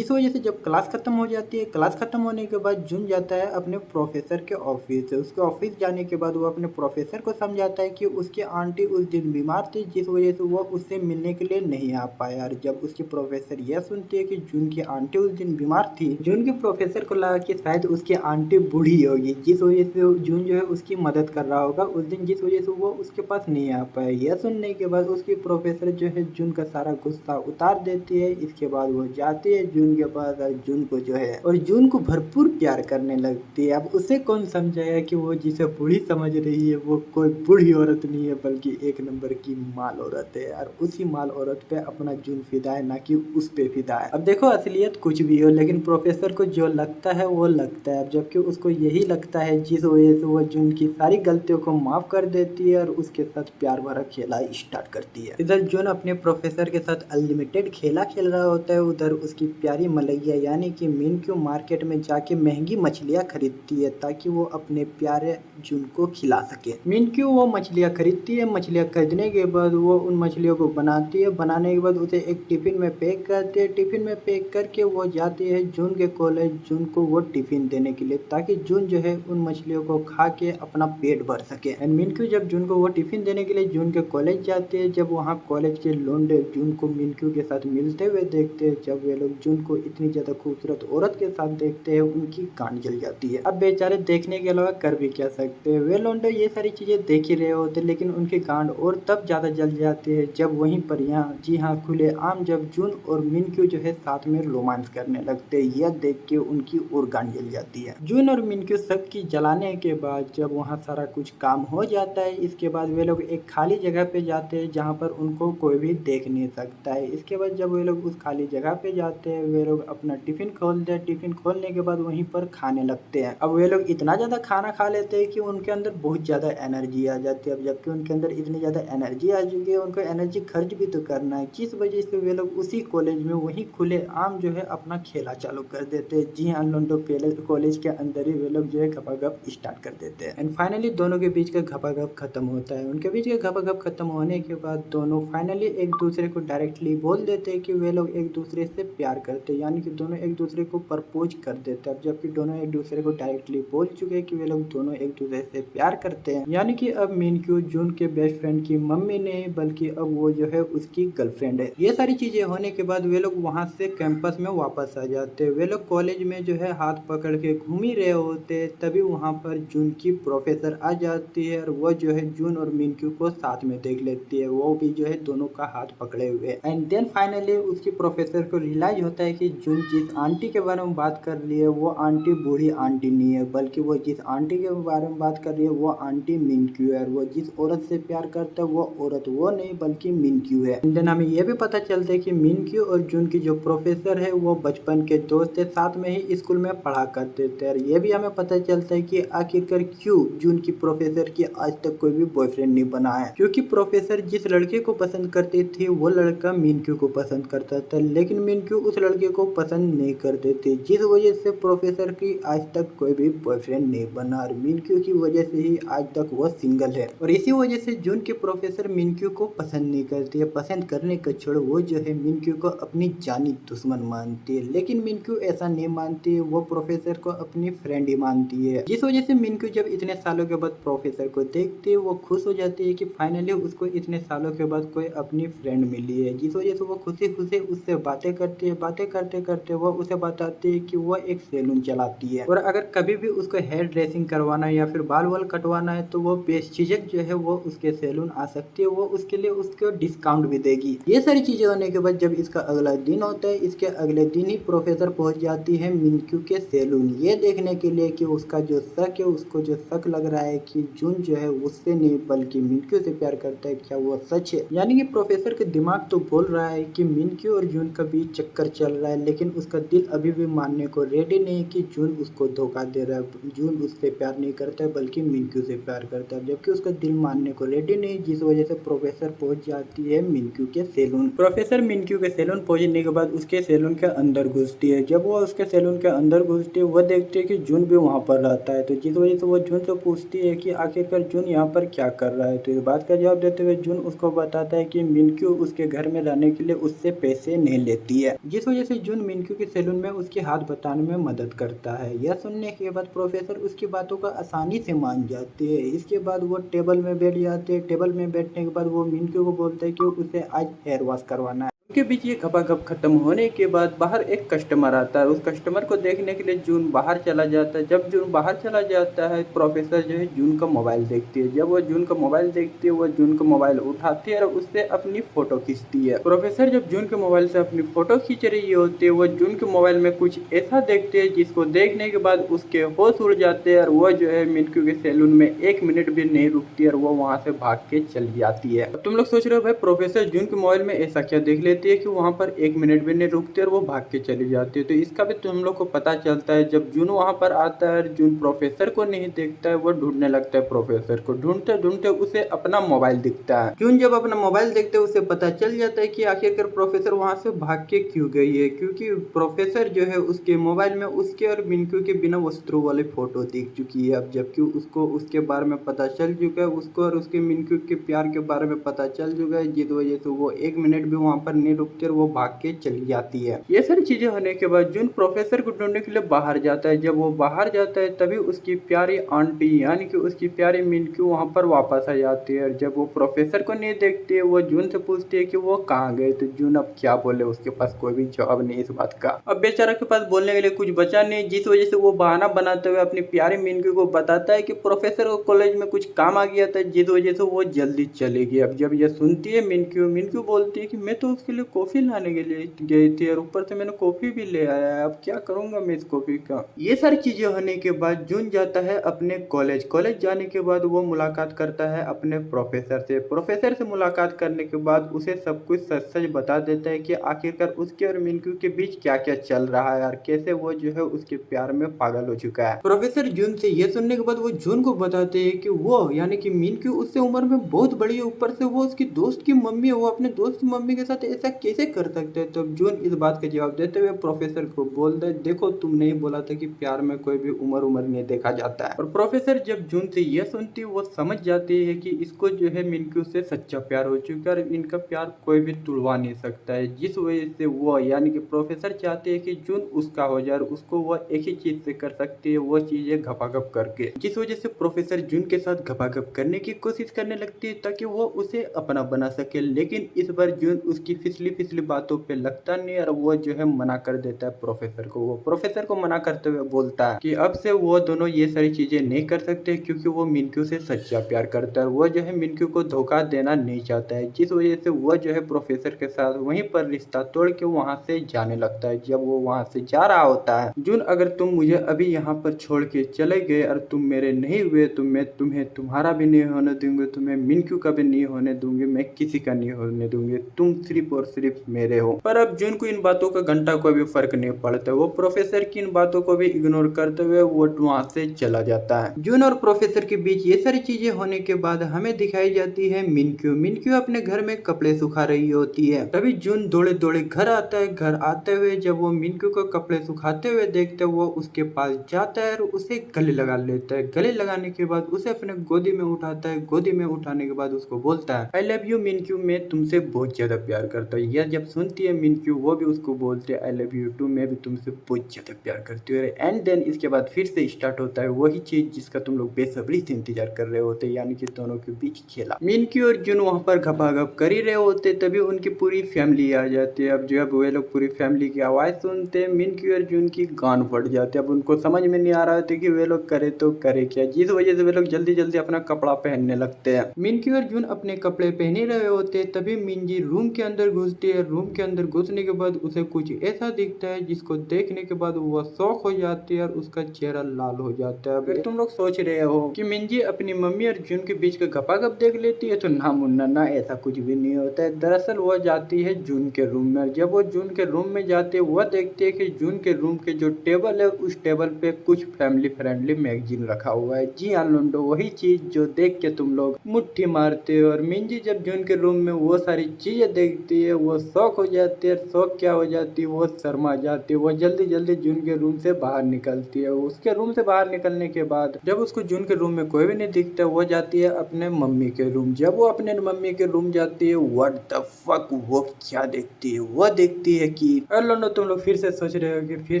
वजह से जब क्लास खत्म हो जाती है, क्लास खत्म होने के बाद जून जाता है अपने प्रोफेसर के ऑफिस। उसके ऑफिस जाने के बाद वो अपने प्रोफेसर को समझाता है कि उसकी आंटी उस दिन बीमार थी, जिस वजह से वो उससे मिलने के लिए नहीं आ पाया। और जब उसकी प्रोफेसर यह सुनती है कि जून की आंटी उस दिन बीमार थी, जून के प्रोफेसर को लगा कि शायद उसकी आंटी बूढ़ी होगी, जिस वजह से जून जो है उसकी मदद कर रहा होगा उस दिन, जिस वजह से वो उसके पास नहीं आ पाया। यह सुनने के बाद उसकी प्रोफेसर जो है जून का सारा गुस्सा उतार देती है। इसके बाद वो जाती है जून के पास और जून को जो है और जून को भरपूर प्यार करने लगती है। अब उसे कौन समझाया कि वो जिसे बूढ़ी समझ रही है वो कोई बूढ़ी औरत नहीं है बल्कि एक नंबर की माल औरत है, और उसी माल औरत पे अपना जून फिदा है, ना कि उस पे फिदा है। अब देखो असलियत कुछ भी हो, लेकिन प्रोफेसर को जो लगता है वो लगता है। अब जबकि उसको यही लगता है, जिस वजह से वो जून की सारी गलतियों को माफ कर देती है और उसके साथ प्यार भरा खेला स्टार्ट करती है। इधर जून अपने प्रोफेसर के साथ साथ अनलिमिटेड खेला खेल रहा होता है, उधर उसकी प्यारी मलैया यानी कि मिनक्यू मार्केट में जाके महंगी मछलियाँ खरीदती है ताकि वो अपने प्यारे जून को खिला सके। मिनक्यू वो मछलियाँ खरीदती है, मछलियाँ खरीदने के बाद वो उन मछलियों को बनाती है, बनाने के बाद उसे एक टिफिन में पैक करती है, टिफिन में पैक करके वो जाती है जून के कॉलेज, जून को वो टिफिन देने के लिए ताकि जून जो है उन मछलियों को खा के अपना पेट भर सके। एंड मिनक्यू जब जून को वो टिफिन देने के लिए जून के कॉलेज जाते हैं, जब वहाँ कॉलेज के लोंडे जून को मिनक्यू के साथ मिलते हुए देखते हैं, जब वे लोग जून को इतनी ज्यादा खूबसूरत औरत के साथ देखते हैं, उनकी गांड जल जाती है। अब बेचारे देखने के अलावा कर भी क्या सकते हैं, वे लोंडे ये सारी चीजें देख ही रहे होते, लेकिन उनकी गांड और तब ज्यादा जल जाती है जब वहीं पर यहाँ जी हाँ खुले आम जब जून और मिनक्यू जो है साथ में रोमांस करने लगते हैं, यह देख के उनकी और गांड जल जाती है। जून और मिनक्यू सबकी जलाने के बाद जब वहाँ सारा कुछ काम हो जाता है, इसके बाद वे लोग एक खाली जगह पे जाते हैं जहाँ पर उनको कोई भी देख नहीं सकता है। इसके बाद जब वे लोग उस खाली जगह पे जाते हैं, वे लोग अपना टिफिन खोलते हैं, टिफिन खोलने के बाद वहीं पर खाने लगते हैं। अब वे लोग इतना ज्यादा खाना खा लेते हैं कि उनके अंदर बहुत ज्यादा एनर्जी आ जाती है। अब जबकि उनके अंदर इतनी ज्यादा एनर्जी आ चुकी है, उनको एनर्जी खर्च भी तो करना है, जिस वजह से वे लोग उसी कॉलेज में वही खुले आम जो है अपना खेला चालू कर देते हैं। जी हाँ, लोंडो कॉलेज के अंदर ही वे लोग जो है गपागप स्टार्ट कर देते हैं। एंड फाइनली दोनों के बीच का गपागप खत्म होता है। उनके बीच का गपागप खत्म होने के बाद दोनों फाइनली एक दूसरे को डायरेक्टली बोल देते हैं कि वे लोग एक दूसरे से प्यार करते हैं, यानी कि दोनों एक दूसरे को प्रपोज कर देते हैं। अब जबकि दोनों एक दूसरे को डायरेक्टली बोल चुके हैं कि वे लोग दोनों एक दूसरे से प्यार करते हैं, यानी कि अब मिनक्यू जून के बेस्ट फ्रेंड की मम्मी नहीं बल्कि अब वो जो है उसकी गर्लफ्रेंड है। ये सारी चीजें होने के बाद वे लोग वहाँ से कैंपस में वापस आ जाते हैं। वे लोग कॉलेज में जो है हाथ पकड़ के घूम ही रहे होते, तभी वहाँ पर जून की प्रोफेसर आ जाती है और वो जो है जून और मिनक्यू को साथ में देख लेती है, वो भी जो है दोनों का हाथ पकड़े हुए। एंड देन फाइनली उसकी प्रोफेसर को रियलाइज होता है कि जून जिस आंटी के बारे में बात कर रही है वो आंटी बूढ़ी आंटी नहीं है, बल्कि वो जिस आंटी के बारे में बात कर रही है वो आंटी मिनक्यू है। वो जिस औरत से प्यार करता है वो औरत वो नहीं बल्कि मिनक्यू है। देन हमें ये भी पता चलता है कि मिनक्यू और जून की जो प्रोफेसर है वो बचपन के दोस्त थे, साथ में ही स्कूल में पढ़ा करते थे। और ये भी हमें पता चलता है कि आखिरकार क्यों जून की प्रोफेसर की आज तक कोई भी बॉयफ्रेंड नहीं बना है, क्योंकि प्रोफेसर जिस लड़के को पसंद करती थी वो लड़का मिनक्यू को पसंद करता था, लेकिन मिनक्यू उस लड़के को पसंद नहीं करते थे, जिस वजह से प्रोफेसर की आज तक कोई भी बॉयफ्रेंड नहीं बना। और मिनक्यू की वजह से ही आज तक वो सिंगल है। और इसी वजह से जून की प्रोफेसर मिनक्यू को पसंद नहीं करती है, पसंद करने का छोड़ वो जो है मिनक्यू को अपनी जानी दुश्मन मानती है। लेकिन मिनक्यू ऐसा नहीं मानती है, वो प्रोफेसर को अपनी फ्रेंड ही मानती है, जिस वजह से मिनक्यू जब इतने सालों के बाद प्रोफेसर को देखती है वो खुश हो जाती है कि फाइनली उसको इतने सालों के बाद कोई अपनी फ्रेंड मिली है, जिस वजह से वो खुशी खुशी उससे बातें करती है। बातें करते करते वो उसे बताती है कि वो एक सैलून चलाती है और अगर कभी भी उसको हेयर ड्रेसिंग करवाना है या फिर बाल वाल कटवाना है तो वो बेझिझक जो है वो उसके सैलून आ सकती है, वो उसके लिए उसको डिस्काउंट भी देगी। ये सारी चीजें होने के बाद जब इसका अगला दिन होता है, इसके अगले दिन ही प्रोफेसर पहुंच जाती है मिनक्यू के सैलून, ये देखने के लिए कि उसका जो शक है, उसको जो शक लग रहा है कि जून जो है उससे नहीं बल्कि मिनक्यू से प्यार करता है, क्या वो सच है। यानी कि प्रोफेसर के दिमाग तो बोल रहा है कि मिनक्यू और जून का बीच चक्कर चल रहा है, लेकिन उसका दिल अभी भी मानने को रेडी नहीं कि जून उसको धोखा दे रहा है, जून उससे प्यार नहीं करता है बल्कि मिनक्यू से प्यार करता है, जबकि उसका दिल मानने को रेडी नहीं, जिस वजह से प्रोफेसर पहुंच जाती है मिनक्यू के सैलून। प्रोफेसर मिनक्यू के सैलून पहुंचने के बाद उसके सैलून के अंदर घुसती है। जब वो उसके सैलून के अंदर घुसती है वो देखती है कि जून भी वहाँ पर रहता है, तो जिस वजह से वो जून से पूछती है कि आखिरकार जून यहाँ पर क्या कर रहा है। तो इस बात का जवाब देते हुए जून उसको बताता है कि मिनक्यू उसके घर में रहने के लिए उससे पैसे नहीं लेती है, जिस वजह से जून मिनक्यू के सैलून में उसके हाथ बताने में मदद करता है। यह सुनने के बाद प्रोफेसर उसकी बातों का आसानी से मान जाती है। इसके बाद वो टेबल में बैठ जाते हैं। टेबल में बैठने के बाद वो मिनक्यू को बोलते हैं कि उसे आज हेयर वॉश करवाना है। उनके बीच ये गपागप खत्म होने के बाद बाहर एक कस्टमर आता है। उस कस्टमर को देखने के लिए जून बाहर चला जाता है। जब जून बाहर चला जाता है प्रोफेसर जो है जून का मोबाइल देखती है। जब वो जून का मोबाइल देखती है वो जून का मोबाइल उठाती है और उससे अपनी फोटो खींचती है। प्रोफेसर जब जून के मोबाइल से अपनी फोटो खींच रही होती है वो जून के मोबाइल में कुछ ऐसा देखते है जिसको देखने के बाद उसके होश उड़ जाते हैं और वो जो है मिनक्यू के सैलून में 1 मिनट भी नहीं रुकती और वो वहाँ से भाग के चली जाती है। अब तुम लोग सोच रहे हो भाई प्रोफेसर जून के मोबाइल में ऐसा क्या देख लेती कहती है कि वहाँ पर 1 मिनट भी नहीं रुकती और वो भाग के चली जाती है। तो इसका भी तुम लोग को पता चलता है जब जून वहाँ पर आता है और जून प्रोफेसर को नहीं देखता है, वो ढूंढने लगता है प्रोफेसर को। ढूंढते ढूंढते उसे अपना मोबाइल दिखता है। जून जब अपना मोबाइल देखते है उसे पता चल जाता है कि आखिरकार प्रोफेसर वहाँ से भाग के क्यों गई है, क्योंकि प्रोफेसर जो है उसके मोबाइल में उसके और मिनक्यू के बिना वस्त्रों वाली फोटो दिख चुकी है। अब जबकि उसको उसके बारे में पता चल चुका है, उसको और उसके मिनक्यू के प्यार के बारे में पता चल चुका है, जिस वजह से वो 1 मिनट भी वहाँ पर नहीं रुकती और वो भाग के चली जाती है। ये सारी चीजें होने के बाद जून प्रोफेसर को ढूंढने के लिए बाहर जाता है। जब वो बाहर जाता है तभी उसकी प्यारी आंटी यानी कि उसकी प्यारी मिनक्यू वहाँ पर वापस आ जाती है। और जब वो प्रोफेसर को नहीं देखती है, वो जून से पूछती है कि वो कहाँ गए। तो जून अब क्या बोले, उसके पास कोई भी जवाब नहीं इस बात का। अब बेचारा के पास बोलने के लिए कुछ बचा नहीं, जिस वजह से वो बहाना बनाते हुए अपनी प्यारी मिनक्यू को बताता है कि प्रोफेसर को कॉलेज में कुछ काम आ गया था, जिस वजह से वो जल्दी चलेगी। अब जब ये सुनती है मिनक्यू बोलती है कि मैं तो उसके लिए कॉफी लाने के लिए गई थी और ऊपर से मैंने कॉफी भी ले आया है, अब क्या करूंगा मैं इस कॉफी का। ये सारी चीजें होने के बाद जून जाता है अपने कॉलेज जाने के बाद वो मुलाकात करता है अपने प्रोफेसर से मुलाकात करने के बाद उसे सब कुछ सच सच बता देता है कि आखिरकार उसके और मिनक्यू के बीच क्या क्या चल रहा है और कैसे वो जो है उसके प्यार में पागल हो चुका है। प्रोफेसर जून से ये सुनने के बाद वो जून को बताते हैं कि वो यानी कि मिनक्यू उससे उम्र में बहुत बड़ी है, ऊपर से वो उसकी दोस्त की मम्मी है, वो अपने दोस्त की मम्मी के साथ ऐसा कैसे कर सकते हैं। तो जून इस बात का जवाब देते हुए प्रोफेसर को बोलता है, देखो तुम नहीं बोला था कि प्यार में कोई भी उम्र नहीं देखा जाता है। और प्रोफेसर जब जून से ये सुनती है वो समझ जाती है कि इसको जो है मिनक्यू से सच्चा प्यार हो चुका है और इनका प्यार कोई भी तुड़वा नहीं सकता है। जिस वजह से वो यानी कि प्रोफेसर चाहते हैं कि जून उसका हो जाए, उसको वो एक ही चीज से कर सकती है, वो चीज है घपाघप करके। जिस वजह से प्रोफेसर जून के साथ घपाघप करने की कोशिश करने लगती है ताकि वो उसे अपना बना सके। लेकिन इस बार जून उसकी फिसली बातों पे लगता नहीं और वो जो है मना कर देता है प्रोफेसर को। वो प्रोफेसर को मना करते हुए बोलता है कि अब से वो दोनों ये सारी चीजें नहीं कर सकते, क्योंकि वो मिनक्यू से सच्चा प्यार करता है। वो जो है मिनक्यू को धोखा देना नहीं चाहता है, जिस वजह से वो जो है प्रोफेसर के साथ वहीं पर रिश्ता तोड़ के वहां से जाने लगता है। जब वो वहां से जा रहा होता है, जून अगर तुम मुझे अभी यहाँ पर छोड़ के चले गए और तुम मेरे नहीं हुए तो मैं तुम्हें तुम्हारा भी नहीं होने दूंगी, तुम्हें मिनक्यू का भी नहीं होने दूंगी, मैं किसी का नहीं होने दूंगी, तुम सिर्फ और सिर्फ मेरे हो। पर अब जून को इन बातों का घंटा कोई भी फर्क नहीं पड़ता। वो प्रोफेसर की इन बातों को भी इग्नोर करते हुए वो वहां से चला जाता है। जून और प्रोफेसर के बीच ये सारी चीजें होने के बाद हमें दिखाई जाती है मिनक्यू अपने घर में कपड़े सुखा रही होती है। तभी जून दौड़े दौड़े घर आता है। घर आते हुए जब वो मिनक्यू को कपड़े सुखाते हुए देखते है, वो उसके पास जाता है और उसे गले लगा लेता है। गले लगाने के बाद उसे अपने गोदी में उठाता है। गोदी में उठाने के बाद उसको बोलता है, आई लव यू मिनक्यू, मैं तुमसे बहुत ज्यादा प्यार करता हूँ। यह जब सुनती है मिनक्यू, वो भी उसको बोलते है आई लव यू टू, मैं भी तुमसे बहुत ज्यादा प्यार करती हूँ। एंड देन इसके बाद फिर से स्टार्ट होता है वही चीज जिसका तुम लोग बेसब्री से इंतजार कर रहे होते, यानी कि दोनों के बीच खेला। मिनक्यू और जून वहाँ पर घपाघप कर ही रहे होते, तभी उनकी पूरी फैमिली आ जाती है। अब जो है वे लोग पूरी फैमिली की आवाज सुनते हैं, मिनक्यू और जून की गान फट जाती है। अब उनको समझ में नहीं आ रहा था कि वे लोग करे तो करे क्या, जिस वजह से वे लोग जल्दी जल्दी अपना कपड़ा पहनने लगते हैं। मिनक्यू और जून अपने कपड़े पहने रहे होते, तभी मिंजी रूम के अंदर घुसती है। रूम के अंदर घुसने के बाद उसे कुछ ऐसा दिखता है जिसको देखने के बाद वो शॉक हो जाती है और उसका चेहरा लाल हो जाता है। अगर तुम लोग सोच रहे हो कि मिंजी अपनी मम्मी और जून के बीच का घपाघप देख लेती है, तो ना मुन्ना ना, ऐसा कुछ भी नहीं होता है। दरअसल वो जाती है जून के रूम में। जब वो जून के रूम में जाती है, वह देखती है कि जून के रूम के जो टेबल है उस टेबल पे कुछ फैमिली फ्रेंडली मैगजीन रखा हुआ है। जी हाँ लुंडो, वही चीज जो देख के तुम लोग मुट्ठी मारते हो। और मिंजी जब जून के रूम में वो सारी चीजें देखती है, वो शौक हो जाती है। शौक क्या हो जाती है, वो शर्मा जाती है। वो जल्दी जल्दी जून के रूम से बाहर निकलती है। उसके रूम से बाहर निकलने के बाद जब उसको जून के रूम में कोई भी नहीं दिखता, वो जाती है अपने मम्मी के रूम। जब वो अपने मम्मी के रूम जाती है, व्हाट द फक, वो क्या देखती है, वो देखती है कि लोंडो तुम लोग फिर से सोच रहे हो कि फिर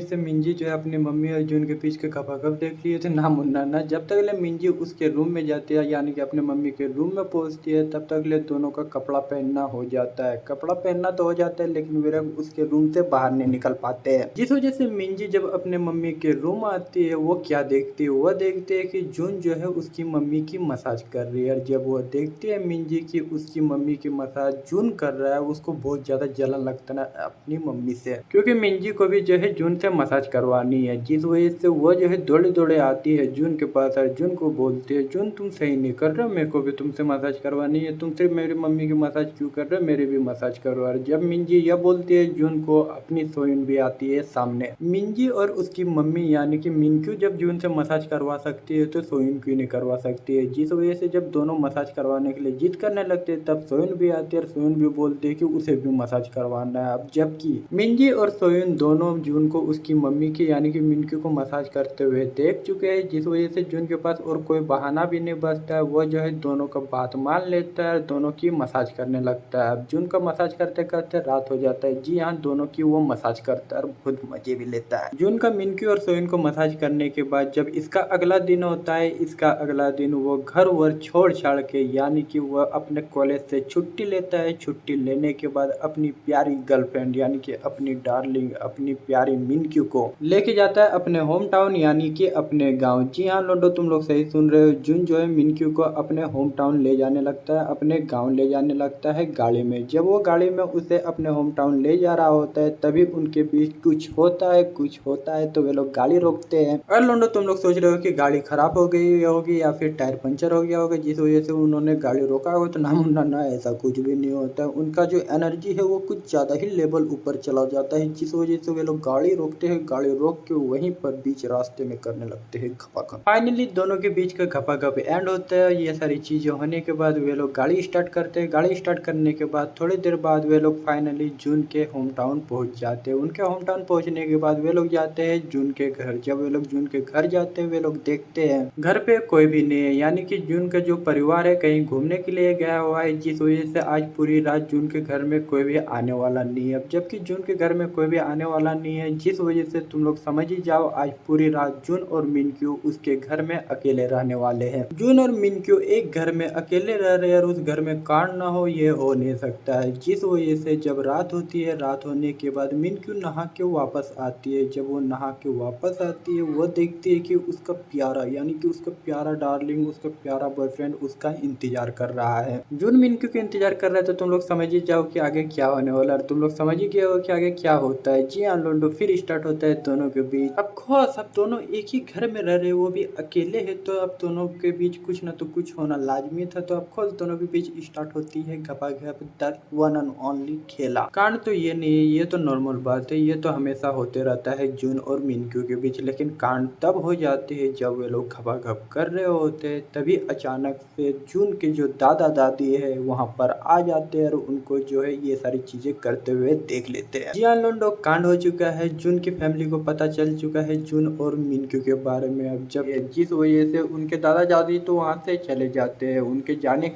से मिंजी जो है अपनी मम्मी और जून के बीच के घपाघप देख लिए थे। ना मुन्ना ना, जब तक ले मिंजी उसके रूम में जाती है यानी कि अपने मम्मी के रूम में पहुंचती है, तब तक ले दोनों का कपड़ा पहनना हो जाता है। कपड़ा पहनना तो हो जाता है, लेकिन वे लोग उसके रूम से बाहर नहीं निकल पाते हैं। जिस वजह से मिंजी जब अपने मम्मी के रूम आती है, वो क्या देखती है, वो देखती है कि जून जो है उसकी मम्मी की मसाज कर रही है। जब वो देखती है मिंजी की उसकी मम्मी की मसाज जून कर रहा है, उसको बहुत ज्यादा जलन लगता है अपनी मम्मी से, क्योंकि मिंजी को भी जो है जून से मसाज करवानी है। जिस वजह से वो जो है दौड़े दौड़े आती है जून के पास और जून को बोलती है, जून तुम सही नहीं कर रहे हो, मेरे को भी तुमसे मसाज करवानी है, तुम सिर्फ मेरी मम्मी की मसाज क्यों कर रहे हो, मेरी भी मसाज करो। और जब मिंजी यह बोलती है जून को, अपनी सोयून भी आती है सामने। मिंजी और उसकी मम्मी यानी कि मिनक्यू जब जून से मसाज करवा सकती है तो सोयून क्यों नहीं करवा सकती है, जिस वजह से जब दोनों मसाज करवाने के लिए जिद करने लगते हैं तब सोयून भी आती है और सोयून भी बोलती है कि उसे भी मसाज करवाना है। अब जबकि मिंजी और सोयून दोनों जून को उसकी मम्मी की यानी कि मिनक्यू को मसाज करते हुए देख चुके हैं, जिस वजह से जून के पास और कोई बहाना भी नहीं बचता है। वो जो है दोनों का बात मान लेता है, दोनों की मसाज करने लगता है। अब जून का मसाज करते करते रात हो जाता है। जी हाँ, दोनों की वो मसाज करता है और खुद मजे भी लेता है। जून का मिनक्यू और सोयून को मसाज करने के बाद जब इसका अगला दिन होता है, इसका अगला दिन वो घर वर छोड़ छाड़ के यानी कि वह अपने कॉलेज से छुट्टी लेता है। छुट्टी लेने के बाद अपनी प्यारी गर्लफ्रेंड यानी कि अपनी डार्लिंग, अपनी प्यारी मिनक्यू को लेके जाता है अपने होम टाउन यानी कि अपने गांव। जी हाँ लोडो, तुम लोग सही सुन रहे हो। जून जो है मिनक्यू को अपने होम टाउन ले जाने लगता है, अपने गांव ले जाने लगता है गाड़ी में। जब वो गाड़ी में उसे अपने होम टाउन ले जा रहा होता है तभी उनके बीच कुछ होता है तो वे लोग गाड़ी रोकते हैं। और लोडो, तुम लोग सोच रहे हो कि गाड़ी खराब हो गई होगी या फिर टायर पंचर हो गया होगा जिस वजह से उन्होंने गाड़ी रोका होगा, तो ना ऐसा कुछ भी नहीं होता है। उनका जो एनर्जी है वो कुछ ज्यादा ही लेवल ऊपर चला जाता है, जिस वजह से वे लोग गाड़ी रोकते हैं। गाड़ी रोक के वहीं पर बीच रास्ते में करने लगते हैं घपाघप। फाइनली दोनों के बीच का घपाघप एंड होता है। ये सारी चीजें होने के बाद वे लोग गाड़ी स्टार्ट करते हैं। गाड़ी स्टार्ट करने के बाद थोड़ी देर बाद वे लोग फाइनली जून के होम टाउन पहुंच जाते हैं। उनके होम टाउन पहुंचने के बाद वे लोग जाते हैं जून के घर। जब वे लोग जून के घर जाते हैं वे लोग देखते हैं घर पे कोई भी नहीं है, यानी कि जून का जो परिवार है कहीं घूमने के लिए गया हुआ है, जिस वजह से आज पूरी रात जून के घर में कोई भी आने वाला नहीं है। अब जबकि जून के घर में कोई भी आने वाला नहीं है, जिस वजह से तुम लोग समझ ही जाओ आज पूरी रात जून और मिनक्यू उसके घर में अकेले रहने वाले हैं। जून और मिनक्यू एक घर में अकेले रह रहे हैं और उस घर में कांड ना हो ये हो नहीं सकता है, जिस वजह से जब रात होती है, रात होने के बाद मिनक्यू नहा के वापस आती है। जब वो नहा के वापस आती है वो देखती है कि उसका प्यारा यानी कि उसका प्यारा डार्लिंग, उसका प्यारा बॉयफ्रेंड उसका इंतजार कर रहा है। जून मिनक्यू के इंतजार कर रहा है तो तुम लोग समझ ही जाओ कि आगे क्या होने वाला है। तुम लोग समझ ही गए हो कि आगे क्या होता है। जी हाँ लोंडो, फिर स्टार्ट होता है दोनों के बीच। अब खोस अब दोनों एक ही घर में रह रहे, वो भी अकेले है, तो अब दोनों के बीच कुछ न तो कुछ होना लाजमी था। तो अब खोस दोनों के बीच स्टार्ट होती है घपाघप दैट वन एंड ओनली खेला। कांड तो ये नहीं है, ये तो नॉर्मल बात है, ये तो हमेशा होते रहता है जून और मिनक्यू के बीच। लेकिन कांड तब हो जाते हैं जब वे लोग घपाघप कर रहे होते हैं, तभी अचानक से जून के जो दादा दादी है वहाँ पर आ जाते हैं और उनको जो है ये सारी चीजें करते हुए देख लेते हैं। जी हाँ लोंडो, कांड हो चुका है। जून की फैमिली को पता चल चुका है जून और मिनक्यू के बारे में। अब जब जिस वजह से उनके दादा दादी तो वहाँ से चले जाते हैं। उनके जाने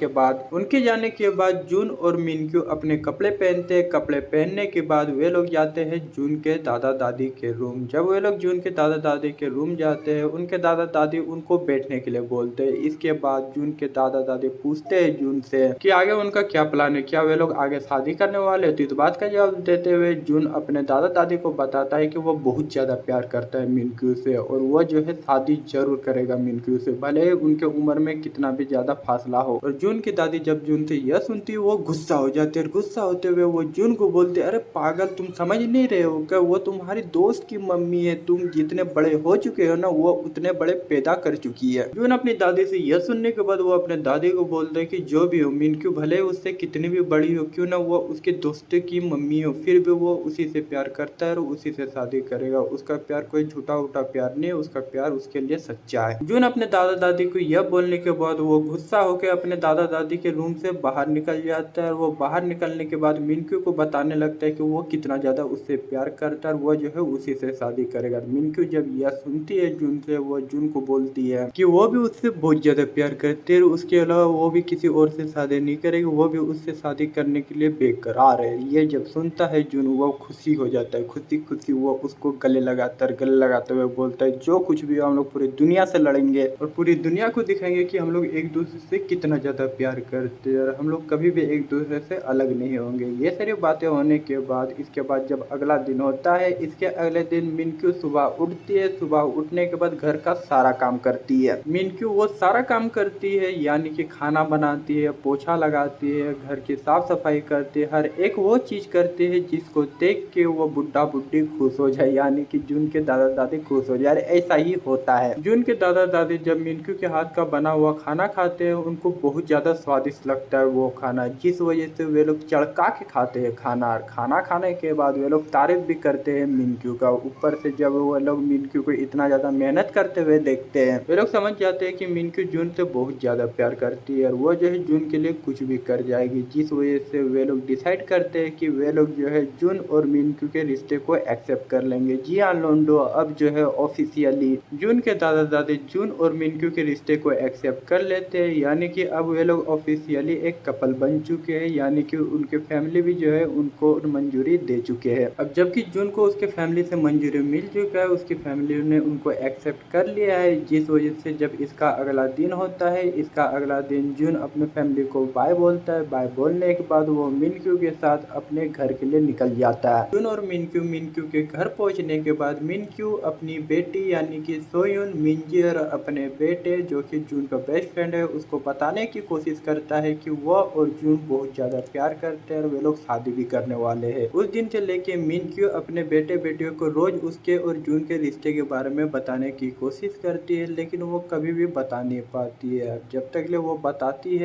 के बाद जून और मिनक्यू अपने कपड़े पहनते हैं। कपड़े पहनने के बाद वे लोग जाते हैं जून के दादा दादी के रूम। जब वे लोग जून के दादा दादी के रूम जाते हैं, उनके दादा दादी उनको बैठने के लिए बोलते हैं। इसके बाद जून के दादा दादी पूछते हैं जून से कि आगे उनका क्या प्लान है, क्या वे लोग आगे शादी करने वाले हैं। तो इस बात का जवाब देते हुए जून अपने दादा दादी को बताता है कि वो बहुत ज्यादा प्यार करता है मिनक्यू से और वो जो है शादी जरूर करेगा मिनक्यू से, भले ही उनके उम्र में कितना भी ज्यादा फासला हो। और जून की दादी जब जून से यह सुनती है वो गुस्सा हो जाती है। गुस्सा होते हुए वो जून को बोलते, अरे पागल, तुम समझ नहीं रहे हो क्या, वो तुम्हारी दोस्त की मम्मी है, तुम जितने बड़े हो चुके हो ना वो उतने बड़े पैदा कर चुकी है। जून अपनी दादी से यह सुनने के बाद वो अपने दादी को बोलते है कि जो भी हो मिनक्यू भले उससे कितनी भी बड़ी हो, क्यों ना वो उसके दोस्त की मम्मी हो, फिर भी वो उसी से प्यार करता है और उसी से शादी करेगा। उसका प्यार कोई झूठा उठा प्यार नहीं, उसका प्यार उसके लिए सच्चा है। जून अपने दादा दादी को यह बोलने के बाद वो गुस्सा होकर अपने दादा दादी के रूम से बाहर निकल जाता है। वो बाहर निकलने के बाद मिनक्यू को बताने लगता है कि वो कितना ज्यादा उससे प्यार करता है और वो जो है उसी से शादी करेगा। मिनक्यू जब यह सुनती है जून से, वो जून को बोलती है कि वो भी उससे बहुत ज्यादा प्यार करती है, उसके अलावा वो भी किसी और से शादी नहीं करेगी, वो भी उससे शादी करने के लिए बेकरार है। ये जब सुनता है जून वो खुशी हो जाता है, खुशी खुशी वो उसको गले लगाते हुए बोलता है जो कुछ भी हो हम लोग पूरी दुनिया से लड़ेंगे और पूरी दुनिया को दिखाएंगे कि हम लोग एक दूसरे से कितना ज्यादा प्यार करते हैं और हम लोग कभी भी एक दूसरे से अलग नहीं होंगे। ये सारी बातें होने के बाद इसके बाद जब अगला दिन होता है, इसके अगले दिन मिनक्यू सुबह उठती है। सुबह उठने के बाद घर का सारा काम करती है। मिनक्यू वो सारा काम करती है, यानी कि खाना बनाती है, पोछा लगाती है, घर की साफ सफाई करती है, हर एक वो चीज करती है जिसको देख के वो बुढ़ा बुढ़ी खुश हो जाए, यानी कि जून के दादा दादी खुश हो जाए। ऐसा ही होता है। जून के दादा दादी जब मिनक्यू के हाथ का बना हुआ खाना खाते हैं उनको बहुत ज्यादा स्वादिष्ट लगता है वो खाना, जिस वजह से वे लोग चढ़का के खाते हैं खाना। खाना खाने के बाद वे लोग तारीफ भी करते हैं मिनक्यू का। ऊपर से जब वो लोग मिनक्यू को इतना ज़्यादा मेहनत करते हुए देखते हैं, वे लोग समझ जाते हैं कि मिनक्यू जून से बहुत ज़्यादा प्यार करती है और वो जो है जून के लिए कुछ भी कर जाएगी। जिस वजह से वे लोग डिसाइड करते हैं कि वे लोग जो है जून और मिनक्यू के रिश्ते को एक्सेप्ट कर लेंगे। जी हाँ लोंडो, अब जो है ऑफिशियली जून के दादा दादी जून और मिनक्यू के रिश्ते को एक्सेप्ट कर लेते हैं, यानी कि अब वे लोग ऑफिशियली एक कपल बन चुके हैं, यानी कि उनके फैमिली भी जो है उनको मंजूरी दे चुके हैं। अब जबकि जून को उसके फैमिली से मंजूरी मिल चुका है, उसकी फैमिली ने उनको एक्सेप्ट कर लिया है। जिस वजह से जब इसका अगला दिन होता है, इसका अगला दिन जून अपने फैमिली को बाय बोलता है। बाय बोलने के बाद वो मिनक्यू के साथ अपने घर के लिए निकल जाता है। जून और मिनक्यू के घर पहुंचने के बाद मिनक्यू अपनी बेटी यानी कि सोयुन, मिंजी और अपने बेटे जो कि जून का बेस्ट फ्रेंड है उसको बताने की कोशिश करता है कि वो और जून बहुत ज़्यादा प्यार करते हैं और वे लोग शादी भी करने वाले हैं। उस दिन से लेके मिनक्यू अपने बेटे बेटियों को रोज उसके और जून के रिश्ते के बारे में बताने की कोशिश करती है, लेकिन वो कभी भी बता नहीं पाती है। जब तक ले वो बताती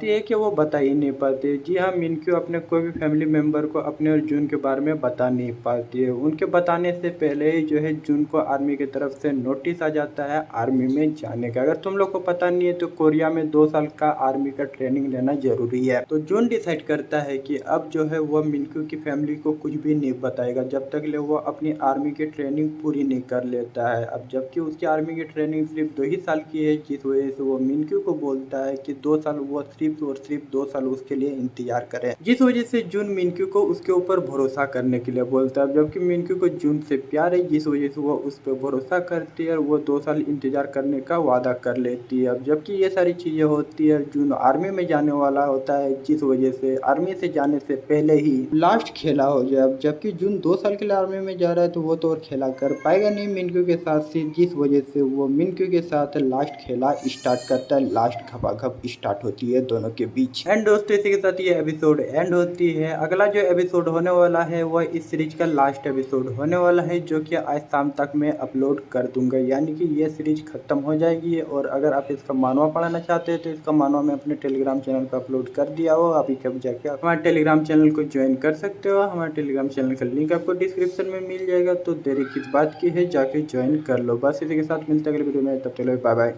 है कि वो बता ही नहीं पाती। जी हाँ, मिनक्यू अपने कोई भी फैमिली मेंबर को अपने और जून के बारे में बता नहीं पाती है। उनके बताने से पहले ही जो है जून को आर्मी की तरफ से नोटिस आ जाता है आर्मी में जाने का। अगर तुम लोग को पता नहीं है तो कोरिया में 2 साल का आर्मी का ट्रेनिंग लेना जरूरी है। तो जून डिसाइड करता है कि अब जो है वो मिनक्यू की फैमिली को कुछ भी नहीं बताएगा जब तक ले वो अपनी आर्मी की ट्रेनिंग पूरी नहीं कर लेता है। अब जबकि उसकी आर्मी की ट्रेनिंग सिर्फ 2 ही साल की है, जिस वजह से वो मिनक्यू को बोलता है कि 2 साल वो सिर्फ और सिर्फ 2 साल उसके लिए इंतजार करे। जिस वजह से जून मिनक्यू को उसके ऊपर भरोसा करने के लिए बोलता है। जबकि मिनक्यू को जून से प्यार है, जिस वजह से वो उस पर भरोसा करती है और वो 2 साल इंतजार करने का वादा कर लेती है। अब जबकि ये सारी चीजें होती है, जून आर्मी में जाने वाला होता है, जिस वजह से आर्मी से जाने से पहले ही लास्ट खेला हो जाए। अब जबकि जून 2 साल के लिए आर्मी में जा रहा है तो वो तो और खेला कर पाएगा नहीं मिनक्यू के साथ से, जिस वजह से वो मिनक्यू के साथ लास्ट खेला स्टार्ट करता है। लास्ट खपाखप स्टार्ट होती है दोनों के बीच। एंड दोस्तों इसी के साथ ये एपिसोड एंड होती है। अगला जो एपिसोड होने वाला है वो इस सीरीज का लास्ट एपिसोड होने वाला है, जो कि आज शाम तक मैं अपलोड कर दूंगा, यानी कि ये सीरीज खत्म हो जाएगी। और अगर आप इसका मानवा पढ़ना चाहते हैं तो इसका मानवा मैं अपने टेलीग्राम चैनल पर अपलोड कर दिया हो। अभी कब जाके आप हमारे टेलीग्राम चैनल को ज्वाइन कर सकते हो। हमारे टेलीग्राम चैनल का लिंक आपको डिस्क्रिप्शन में मिल जाएगा, तो देरी किस बात की है, जाके ज्वाइन कर लो। बस इसी के साथ मिलते हैं अगले वीडियो में, तब तक बाय बाय।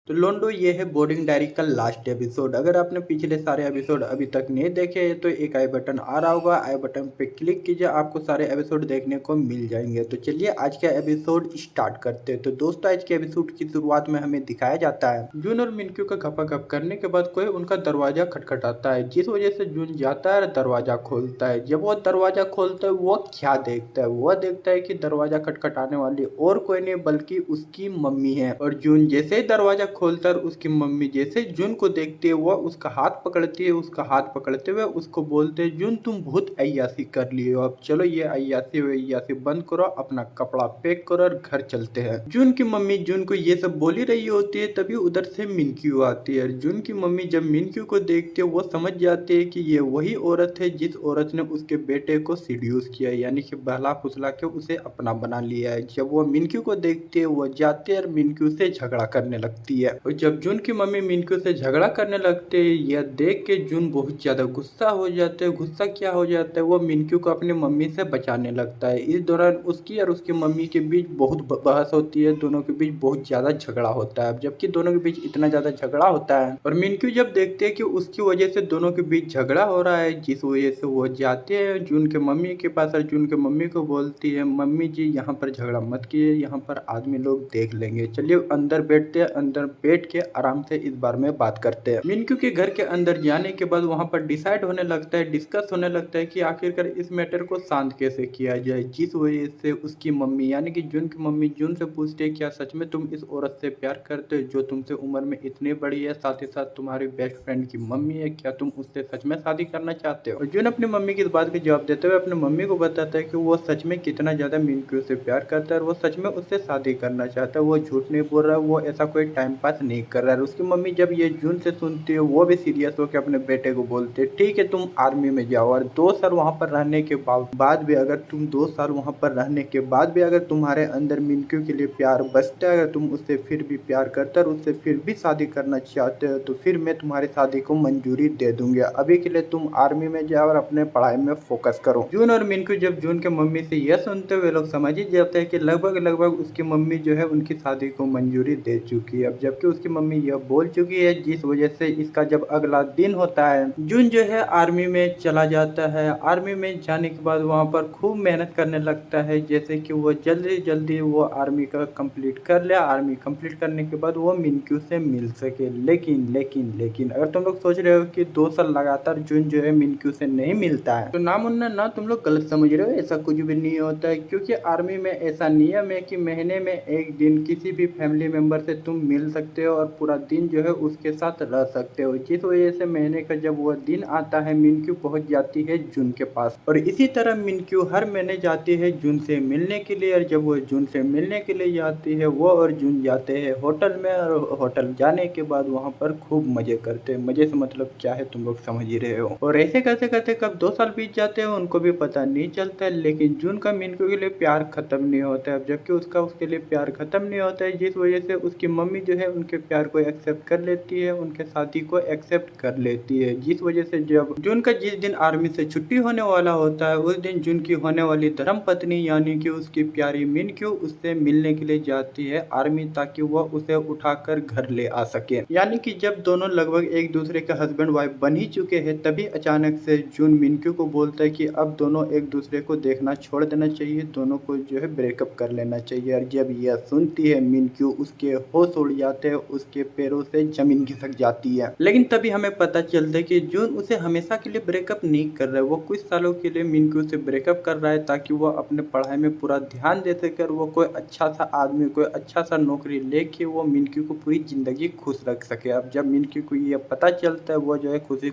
तो लोंडो ये है बोर्डिंग डायरी का लास्ट एपिसोड। अगर आपने पिछले सारे एपिसोड अभी तक नहीं देखे तो एक आई बटन आ रहा होगा, आई बटन पे क्लिक कीजिए, आपको सारे एपिसोड देखने को मिल जाएंगे। तो चलिए आज का एपिसोड स्टार्ट करते हैं। तो दोस्तों आज के एपिसोड की शुरुआत में हमें दिखाया जाता है जून और मिनक्यू का गपागप करने के बाद कोई उनका दरवाजा खटखटाता है, जिस वजह से जून जाता है और दरवाजा खोलता है। जब वो दरवाजा खोलता है वो क्या देखता है, वो देखता है कि दरवाजा खटखटाने वाली और कोई नहीं बल्कि उसकी मम्मी है। और जून जैसे ही दरवाजा खोलता है उसकी मम्मी जैसे जून को देखती है वो उसका हाथ पकड़ती है। उसका हाथ पकड़ते हुए उसको बोलते हैं जून तुम बहुत अय्यासी कर लिए हो, अब चलो ये अय्यासी बंद करो, अपना कपड़ा पैक करो और घर चलते हैं। जून की मम्मी जून को ये सब बोली रही होती है, तभी उधर से मिनक्यू आती है। जून की मम्मी जब मिनक्यू को देखती है वो समझ जाती है कि ये वही औरत है जिस औरत ने उसके बेटे को सीड्यूस किया, यानी कि बहला फुसला के उसे अपना बना लिया है। जब वो मिनक्यू को देखती है वो जाती है और मिनक्यू से झगड़ा करने लगती है। और जब जून की मम्मी मिनक्यू से झगड़ा करने लगते हैं यह देख के जून बहुत ज्यादा गुस्सा हो जाते हैं। गुस्सा क्या हो जाता है, वो मिनक्यू को अपनी मम्मी से बचाने लगता है। इस दौरान उसकी और उसकी मम्मी के बीच बहुत बहस होती है, दोनों के बीच बहुत ज्यादा झगड़ा होता है। जबकि दोनों के बीच इतना ज्यादा झगड़ा होता है और मिनक्यू जब देखते हैं कि उसकी वजह से दोनों के बीच झगड़ा हो रहा है, जिस वजह से वो जाते हैं जून के मम्मी के पास और जून के मम्मी को बोलती है मम्मी जी यहाँ पर झगड़ा मत कीजिए, यहाँ पर आदमी लोग देख लेंगे, चलिए अंदर बैठते हैं, अंदर बैठ के आराम से इस बारे में बात करते हैं। मिनक्यू के घर के अंदर जाने के बाद वहां पर डिसाइड होने लगता है, डिस्कस होने लगता है कि आखिरकार इस मैटर को शांत कैसे किया जाए। जिस वजह से उसकी मम्मी यानी कि जून की मम्मी जून से पूछती है क्या सच में तुम इस औरत से प्यार करते हो जो तुमसे उम्र में इतनी बड़ी है, साथ ही साथ तुम्हारी बेस्ट फ्रेंड की मम्मी है, क्या तुम उससे सच में शादी करना चाहते हो। और जून अपनी मम्मी की इस बात का जवाब देते हुए अपनी मम्मी को बताता है कि वो सच में कितना ज्यादा मिनक्यू से प्यार करता है और वो सच में उससे शादी करना चाहता है। वो झूठ नहीं बोल रहा है, वो ऐसा कोई टाइम पास नहीं कर रहा है। उसकी मम्मी जब ये जून से सुनती है वो भी सीरियस होकर अपने बेटे को बोलते है ठीक है तुम आर्मी में जाओ, और 2 साल वहाँ पर रहने के बाद भी अगर तुम 2 साल वहाँ पर रहने के बाद भी अगर तुम्हारे अंदर मिनक्यू के लिए प्यार बचता है, अगर तुम उससे फिर भी प्यार करते और उससे फिर भी शादी करना चाहते हो तो फिर मैं तुम्हारी शादी को मंजूरी दे दूंगी। अभी के लिए तुम आर्मी में जाओ और अपने पढ़ाई में फोकस करो। जून और मिनक्यू जब जून के मम्मी से यह सुनते हुए लोग समझ ही जाते हैं कि लगभग उसकी मम्मी जो है उनकी शादी को मंजूरी दे चुकी है। अब जबकि उसकी मम्मी यह बोल चुकी है, जिस वजह से इसका जब अगला दिन होता है जून जो है आर्मी में चला जाता है। आर्मी में जाने के बाद वहाँ पर खूब मेहनत करने लगता है, जैसे कि वो जल्दी वो आर्मी का कंप्लीट कर ले। आर्मी कंप्लीट करने के बाद वो मिनक्यू से मिल सके। लेकिन अगर तुम लोग सोच रहे हो कि 2 साल लगातार जून जो है मिनक्यू से नहीं मिलता है तो ना मुन्ना ना तुम लोग गलत समझ रहे हो, ऐसा कुछ भी नहीं होता है। क्योंकि आर्मी में ऐसा नियम है कि महीने में एक दिन किसी भी फैमिली मेंबर से तुम मिल सकते हो और पूरा दिन जो है उसके साथ रह सकते हो। जिस वजह से महीने का जब वह दिन आता है मिनक्यू पहुंच जाती है जून के पास, और इसी तरह मिनक्यू हर महीने जाती है जून से मिलने के लिए। और जब वो जून से मिलने के लिए जाती है वो और जून जाते हैं होटल में, और होटल जाने के बाद वहाँ पर खूब मजे करते हैं। मजे से मतलब क्या है तुम लोग समझ ही रहे हो। और ऐसे करते करते कब 2 साल बीत जाते हैं उनको भी पता नहीं चलता है। लेकिन जून का मिनक्यू के लिए प्यार खत्म नहीं होता है। जबकि उसके लिए प्यार खत्म नहीं होता है, जिस वजह से उसकी मम्मी जो है उनके प्यार को एक्सेप्ट कर लेती है, उनके शादी को एक्सेप्ट कर लेती है। जिस वजह से जब जून का जिस दिन आर्मी से छुट्टी होने वाला होता है उस दिन जून की होने वाली धर्म पत्नी यानी कि उसकी प्यारी मिनक्यू उससे मिलने के लिए जाती है आर्मी, ताकि वह उसे उठाकर घर ले आ सके। यानी कि जब दोनों लगभग एक दूसरे के हस्बैंड वाइफ बन ही चुके हैं तभी अचानक से जून मिनक्यू को बोलता है कि अब दोनों एक दूसरे को देखना छोड़ देना चाहिए, दोनों को जो है ब्रेकअप कर लेना चाहिए। और जब यह सुनती है मिनक्यू उसके होश उड़ जाते हैं, उसके पैरों से जमीन खिसक जाती है। लेकिन तभी हमें पता चलता है कि जून उसे हमेशा के लिए ब्रेकअप नहीं कर रहा है, वो कुछ सालों के लिए मिनक्यू से ब्रेकअप कर रहा है ताकि वो अपने पढ़ाई में पूरा ध्यान दे सके और वो कोई अच्छा सा आदमी, कोई अच्छा सा नौकरी लेके वो मिनक्यू को पूरी जिंदगी खुश रख सके। अब जब मिनक्यू को ये पता चलता है वो जो है खुशी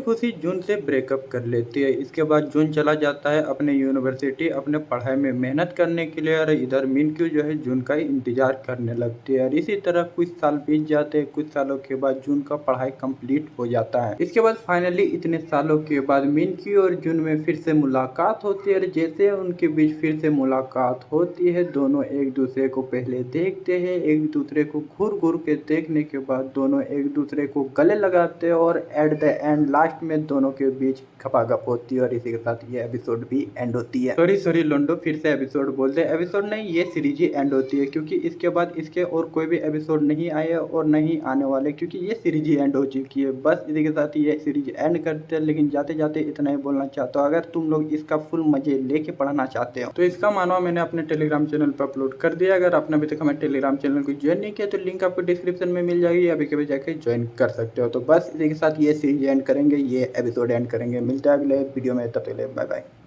खुशी जून से ब्रेकअप कर लेती है। इसके बाद जून चला जाता है अपने यूनिवर्सिटी अपने पढ़ाई में मेहनत करने के लिए, और इधर मिनक्यू जो है जून का इंतजार करने लगती है। और इसी तरह कुछ साल बीत जाते हैं, कुछ सालों के बाद जून का पढ़ाई कंप्लीट हो जाता है। इसके बाद फाइनली इतने सालों के बाद मिनक्यू और जून में फिर से मुलाकात होती है, और जैसे उनके बीच फिर से मुलाकात होती है दोनों एक दूसरे को पहले देखते हैं, एक दूसरे को घूर के देखने के बाद दोनों एक दूसरे को गले लगाते हैं, और एट द एंड लास्ट में दोनों के बीच खपाखप होती है। और इसी के साथ ये एपिसोड भी एंड होती है। सॉरी लोंडो, फिर से एपिसोड बोलते हैं, एपिसोड नहीं ये सीरीज ही एंड होती है, क्योंकि इसके बाद इसके और कोई भी एपिसोड नहीं आए और नहीं आने वाले, क्योंकि ये सीरीज ही एंड हो चुकी है। बस इसी के साथ ये सीरीज एंड करते हैं। लेकिन जाते जाते इतना ही बोलना चाहता हूँ, अगर तुम लोग इसका फुल मजे लेके पढ़ना चाहते हो तो इसका मानवा मैंने अपने टेलीग्राम चैनल पर अपलोड कर दिया। अगर आपने अभी तक हमारे टेलीग्राम चैनल को ज्वाइन नहीं किया तो लिंक आपको डिस्क्रिप्शन में मिल जाएगी, अभी कभी जाके ज्वाइन कर सकते हो। तो बस इसी के साथ ये सीरीज एंड करेंगे, ये एपिसोड एंड करेंगे। मिलते हैं अगले वीडियो में, तब तक के लिए बाय बाय।